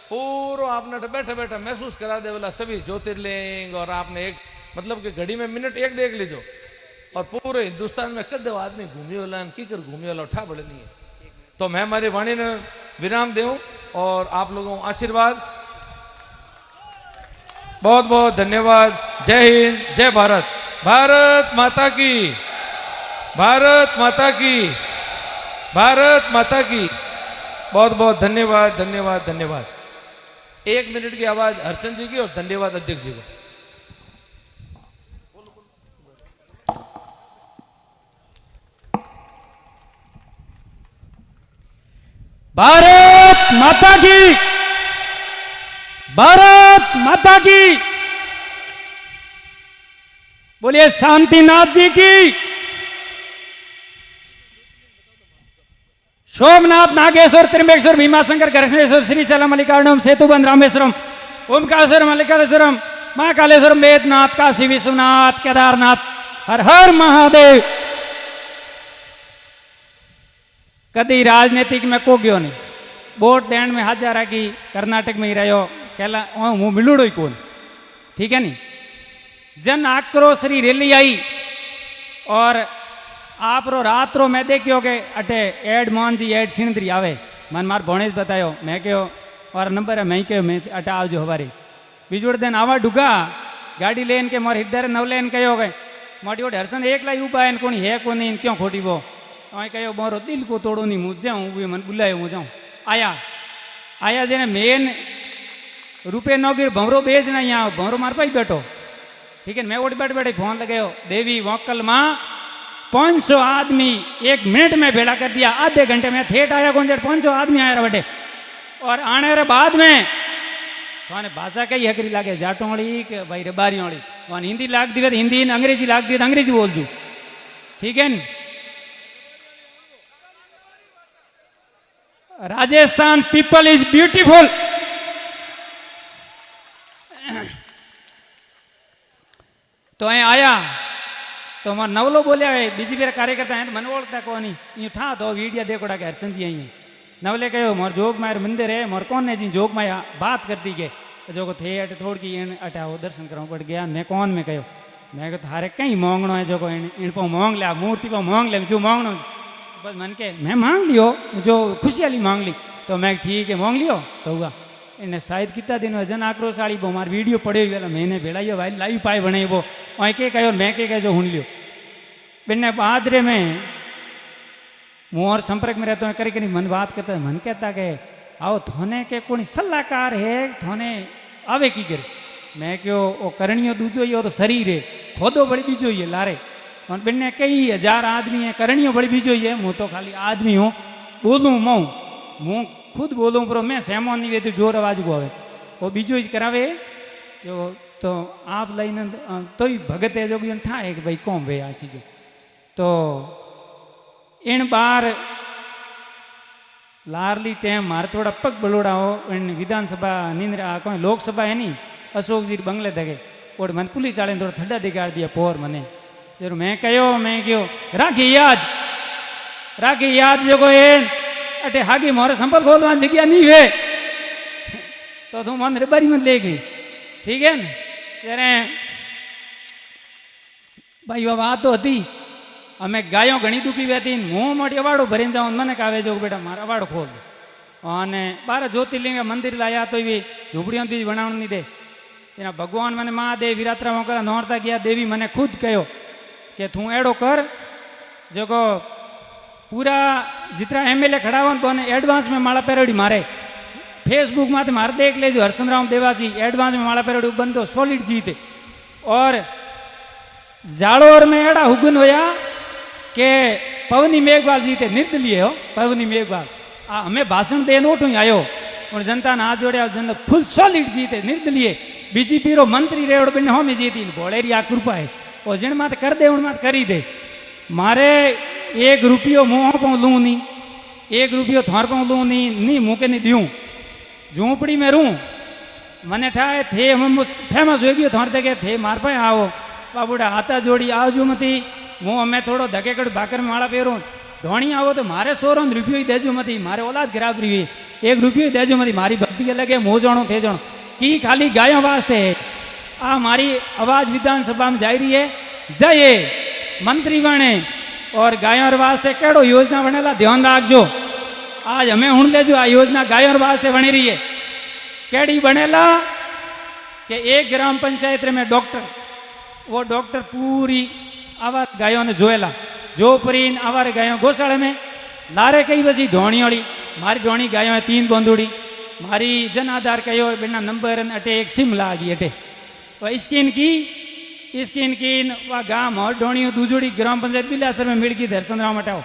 पूरा आपने बैठा बैठा महसूस करा देवेला सभी ज्योतिर्लिंग, और आपने एक मतलब कि घड़ी में मिनट 1 देख लीजो, और पूरे हिंदुस्तान में कद आदमी घूमी होला की कर घूमी होला उठा बड़े नहीं है। तो मैं हमारी वाणी ने विराम दूं और आप लोगों को आशीर्वाद, बहुत बहुत धन्यवाद। जय हिंद, जय भारत, भारत माता की, भारत माता की, भारत माता की। बहुत बहुत धन्यवाद धन्यवाद धन्यवाद। 1 मिनट की आवाज हरचंद जी की और धन्यवाद अध्यक्ष जी को। भारत माता की, भारत माता की, बोलिए शांतिनाथ जी की। सोमनाथ, नागेश्वर, त्रिंबकेश्वर, भीमाशंकर, कृष्णेश्वर, श्रीशैलम, मल्लिकार्जुनम, सेतुबंध, रामेश्वरम, ओमकारेश्वर, मल्लिकार्जुनम, महाकालेश्वरम, वेदनाथ, काशी विश्वनाथ, केदारनाथ, हर हर महादेव। कदी राजनीतिक में को गयो नहीं, वोट देण में हजार की कर्नाटक में ही रहो, कहला हूँ मिलूड़ो ही कौन, ठीक है नहीं। जन आक्रोश री रैली आई और आप रो रात रो मैं देखियो के अटे एड मोहन जी एड सिंदरी आवे, मन मार भोणे बतायो, मैं कहो और नंबर है मैं कहो मैं अटे आवजो हवारी। बीजोड़ दिन आवा डुगा गाड़ी लेन के मोर हिदर नवलेन कहो गए मोटी वोट हरसन एक लाई उबा है कोनी है को नहीं क्यों खोटी वो मैं कहो मोरो दिल को तोड़ो नहीं मुझ जाऊँ मन बुलायो मुझ जाऊँ आया जेने मेन रुपये नौगिर भंवरो बेच ना यहाँ भंवरो मार पाई बैठो, ठीक है। मैं वोट बैठ बैठे फोन लगायो देवी वोकल माँ 500 आदमी 1 मिनट में भेड़ा कर दिया, आधे घंटे में थेट आया कौन 500 आदमी आया बटे। और आने रे बाद में तो भाषा कई हकरी लागे जाटों वाली के भाई रबारी वाली, वहाँ हिंदी लाग दी तो हिंदी, अंग्रेजी लाग दी तो अंग्रेजी बोल जू, ठीक है। Rajasthan people is beautiful. तो अँ आया तो मैं नवलो बोलिया है बीजी मेरा कार्यकर्ता है तो मन ओळखता को नहीं यूँ था तो वीडियो देखोड़ा के हरचंद जी आई है नवले कहो मोर जोग मायर मंदिर है मोर कौन ने जी जोग माया बात करती के जो को थे अट थोड़ की इन अटाओ दर्शन कराऊँ पड़ गया। मैं कौन में कहो मैं कहो थारे कहीं मांगनो है जो को इन पो मांग लिया मूर्ति पर मांग ले जो मांगनो बस मन के मैं मांग लियो जो खुशी वाली मांग ली तो मैं ठीक है मांग लियो तो हुआ। इन्हें शायद कितना दिन जन आक्रोश वाली वो हमारी वीडियो पड़े हुए मैंने भेड़ाइयो भाई लाइव पाए बने वो और के कहो मैं के कहो हुन लियो बिन्ने बादरे में मुँह और संपर्क में रहते हैं करी करी मन बात करता है मन कहता के आओ थोने के कोई सलाहकार है थोने आवे की करे मैं क्यों वो करणियो दूजो ही हो तो शरीर है खोदो बड़ी बीजो ही है लारे और बिन्ने कई 1000 आदमी है करणियो बड़ी बीजो ही है मुँह तो खाली आदमी हूँ बोलूँ मुँह खुद बोलूँ पर मैं सहमो नहीं वे तो जोर आवाज को आवे वो बीजो ही करावे जो तो आप लाइन तो ही भगत है जो था एक भाई कौन वे आ चीज़ों तो इन बार लारली टेम मारे थोड़ा पग बलोड़ा हो इन विधानसभा निंद्रा कोई लोकसभा है नहीं अशोक जी बंगले दगे और मन पुलिस वाले थोड़ा ठंडा दिखाड़ दिया पोर मने जरूर मैं क्यों राखी याद जो को अटे हागी मोरे संपल खोलवान जगह नहीं है तो तुम मन रिबारी मत ले गई ठीक है ना तेरे भाई वो बात तो હતી અમે ગાયો ઘણી દુખી વેતી હું મોટી અવાડો ભરીને જાઉં મને કાવે જો બેટા મારા અવાડો ખોલ અને બાર જ્યોતિર્લિંગ મંદિર લાયા તો એવી ઝૂંપડીઓ બી બનાવણ નહીં દે એના ભગવાન મને મહાદેવ વિરાત્રા મોકરા નોરતા ગયા દેવી મને ખુદ કહ્યો કે તું એડો કર જો को पूरा जितना एमएलए खड़ा हो तो एडवांस में माला पेरोडी मारे फेसबुक में मारे देख लेजो हर्षन राम देवासी एडवांस में माला पेरोडी बंदो सॉलिड जीते और जाड़ोर में एड़ा हुगन होया के पवनी मेघवाल जीते निर्दलीय हो पवनी मेघवाल हमें भाषण दे नोटू आयो और जनता ने हाथ जोड़े जनता फुल सॉलिड जीते निर्दलीय बीजेपी रो मंत्री रेवड़ बिन हो में जीती भोड़ेरी आ कृपा है और जिन मात कर दे उन मात करी दे मारे 1 रुपयो मुँह पाऊँ लूँ नहीं 1 रुपयो थोर पाऊँ लूँ नहीं मुँह नहीं दूँ झूंपड़ी में रू मने ठाए थे हम फेमस हो गयो थोर तक थे मार पाए आओ बाबूड़ा हाथा जोड़ी आवजू मती मुँह मैं थोड़ो धकेकड़ भाकर में माड़ा पेरूँ धोनी आओ तो मारे 100 रुपयो ही देजो मती मारे औलाद खराब रही 1 रुपयो ही देजो मती मारी भक्ति के लगे मुँह जाणो थे जाणो की खाली गायों वास्ते है आ मारी आवाज विधानसभा में जाई रही है जाइए मंत्री बने और गायों वास्ते केड़ो योजना बनेला ध्यान रखजो आज हमें हूँ लेजो आ योजना गायों वास्ते बनी रही है केड़ी बनेला कि एक ग्राम पंचायत में डॉक्टर वो डॉक्टर पूरी आवाज गायों ने जोएला जो परीन आवारे गायों गौशाले में लारे कई बजी धोनी वाली मारी धोनी गायों है 3 बंदूड़ी मारी जन आधार कहो बिना नंबर अटे एक सिम लागी अटे तो स्किन की वा गांव और ढोणी दूजोड़ी ग्राम पंचायत बिलासर में मिलकी दर्शन राम हटाओ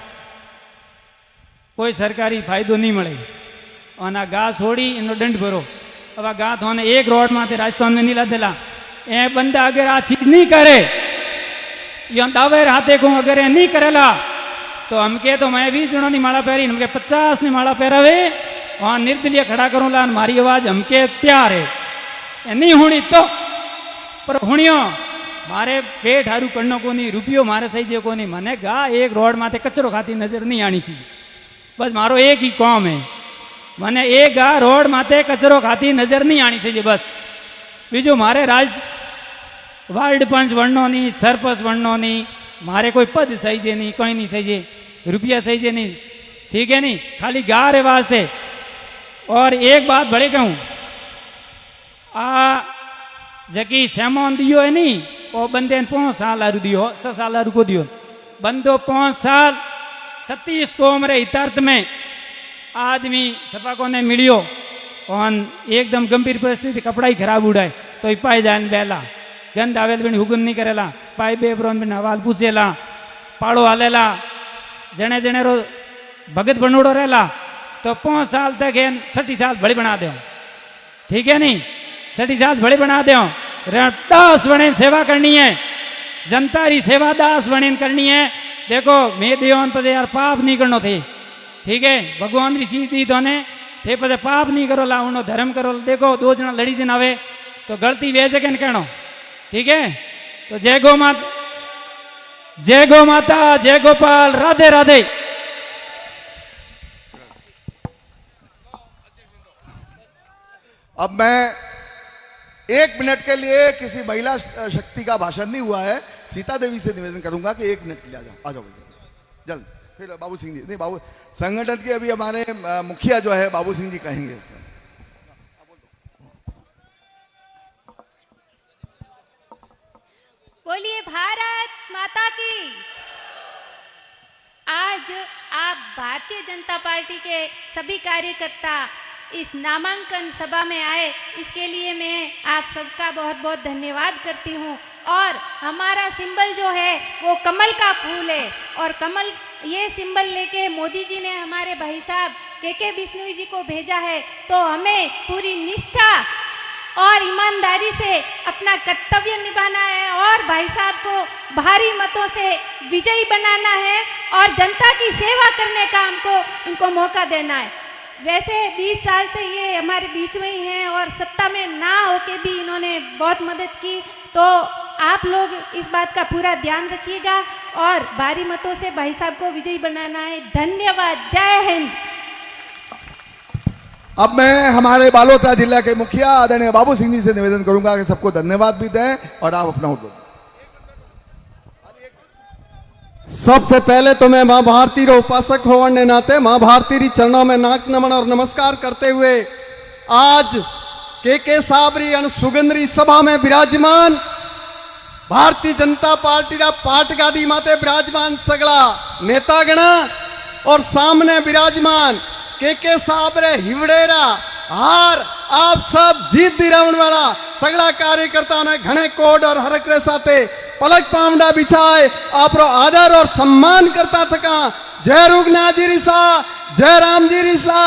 कोई सरकारी फायदो नहीं मिले और ना गा छोड़ी इनो दंड भरो अब आ गा थोने एक रोड माथे राजस्थान में नहीं लादेला ए बंदा अगर आ चीज नहीं करे या दावेर हाथे को अगर ए नहीं करेला तो हमके तो मैं 20 जनों नहीं माला पहरी हमके 50 नहीं माला पहरावे वहां निर्दलीय खड़ा करूँ ला मारी आवाज हमके तैयार है नहीं हुणी तो पर हुणियो मारे पेट हारू करनो को नहीं रुपयो मारे सही जे को नहीं मने गा एक रोड माथे कचरो खाती नजर नहीं आनी चाहिए बस मारो एक ही काम है मने एक गा रोड माथे कचरो खाती नजर नहीं आनी चाहिए बस बीजो मारे राज वार्ड पंच बननो नहीं सरपंच बननो नहीं मारे कोई पद सही जे नहीं कोई नहीं सही जे रुपया सही जे नहीं ठीक है नहीं खाली गा रे वास्ते और एक बात बड़े कहूँ आ जकी सेमोन दियो है नहीं वो बंदे 5 साल आरु दियो 6 साल आरु को दियो बंदो 5 साल 37 को उम्र हितार्थ में आदमी सपा को ने मिलियो और एकदम गंभीर परिस्थिति कपड़ा ही खराब उड़ाए तो पाए जाए बेला गंद आवेल बिन हुगन नहीं करेला पाए बेब्रोन बिन हवाल पूछेला पाड़ो हालेला जने जने रो भगत बनोड़ो रहेला तो 5 साल तक 60 साल बड़ी बना दो ठीक है नहीं 60 साल बड़े बना दो दास बने सेवा करनी है जनता री सेवा दास बने करनी है देखो मैं देवन पर यार पाप नहीं करनो थे ठीक है भगवान री सीध दी तो ने थे पर पाप नहीं करो ला उनो धर्म करो देखो 2 जना लड़ी जन आवे तो गलती वे जगह कहनो ठीक है तो जय गो माता जय गोपाल राधे राधे। अब मैं 1 मिनट के लिए किसी महिला शक्ति का भाषण नहीं हुआ है सीता देवी से निवेदन करूंगा कि 1 मिनट के लिए आ जाओ जल्द फिर बाबू सिंह जी नहीं बाबू संगठन के अभी हमारे मुखिया जो है बाबू सिंह जी कहेंगे बोलिए भारत माता की। आज आप भारतीय जनता पार्टी के सभी कार्यकर्ता इस नामांकन सभा में आए इसके लिए मैं आप सबका बहुत बहुत धन्यवाद करती हूँ। और हमारा सिंबल जो है वो कमल का फूल है और कमल ये सिंबल लेके मोदी जी ने हमारे भाई साहब के बिश्नोई जी को भेजा है तो हमें पूरी निष्ठा और ईमानदारी से अपना कर्तव्य निभाना है और भाई साहब को भारी मतों से विजयी बनाना है और जनता की सेवा करने का हमको इनको मौका देना है। वैसे 20 साल से ये हमारे बीच में ही हैं और सत्ता में ना होके भी इन्होंने बहुत मदद की, तो आप लोग इस बात का पूरा ध्यान रखिएगा और भारी मतों से भाई साहब को विजयी बनाना है। धन्यवाद। जय हिंद। अब मैं हमारे बालोतरा जिला के मुखिया आदरणीय बाबू सिंह जी से निवेदन करूंगा कि सबको धन्यवाद भी दें और आप अपना उद्बोधन। सबसे पहले तो मैं मां भारती रो उपासक होने नाते मां भारती री चरणों में नाक नमन और नमस्कार करते हुए आज के साबरी अन सुगंधरी सभा में विराजमान भारतीय जनता पार्टी रा पाटगादी माते विराजमान सगला नेतागणा और सामने विराजमान के साबरे हिवड़ेरा हार आप सब जीत दिरावण वाला सगला कार्यकर्ता ने घने कोड और हरक रे साथे पलक पावड़ा बिछाए आपरो आदर और सम्मान करता थका। जय रुगना जी रिसा, जय राम जी रिसा।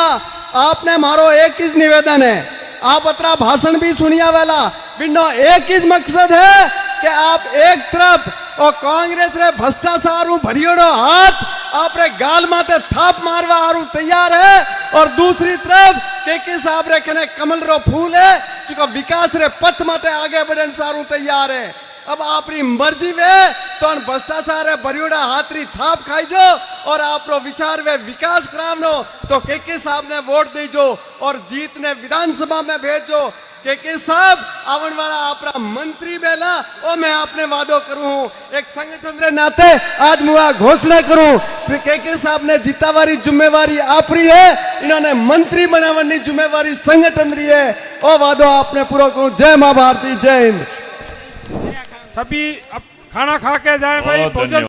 आपने मारो एक ही निवेदन है, आप अतरा भाषण भी सुनिया वाला बिन्नो एक ही मकसद है कि आप एक तरफ और कांग्रेस रे भ्रष्टाचार भरियोड़ो हाथ आप रे गाल माते थाप मारवा आरू तैयार है और दूसरी तरफ के साहब रे कने कमल रो फूल है चुका विकास रे पथ माते आगे बढ़न सारू तैयार है। अब आपरी मर्जी वे तो भ्रष्टाचार है भरियोड़ा हाथरी थाप खाई जो और आप रो विचार वे विकास करावनो तो के साहब ने वोट दीजो और जीत ने विधानसभा में भेजो। के साहब आवन वाला आपरा मंत्री बेला और मैं आपने वादो करूं एक संगठन रे नाते आज मुआ घोषणा करूं के साहब ने जीतावारी जिम्मेवारी आपरी है, इन्होंने मंत्री बनावनी जिम्मेवारी संगठन री है और वादो आपने पूरा करूं। जय मां भारती, जय हिंद। सभी अब खाना खा के जाए भाई।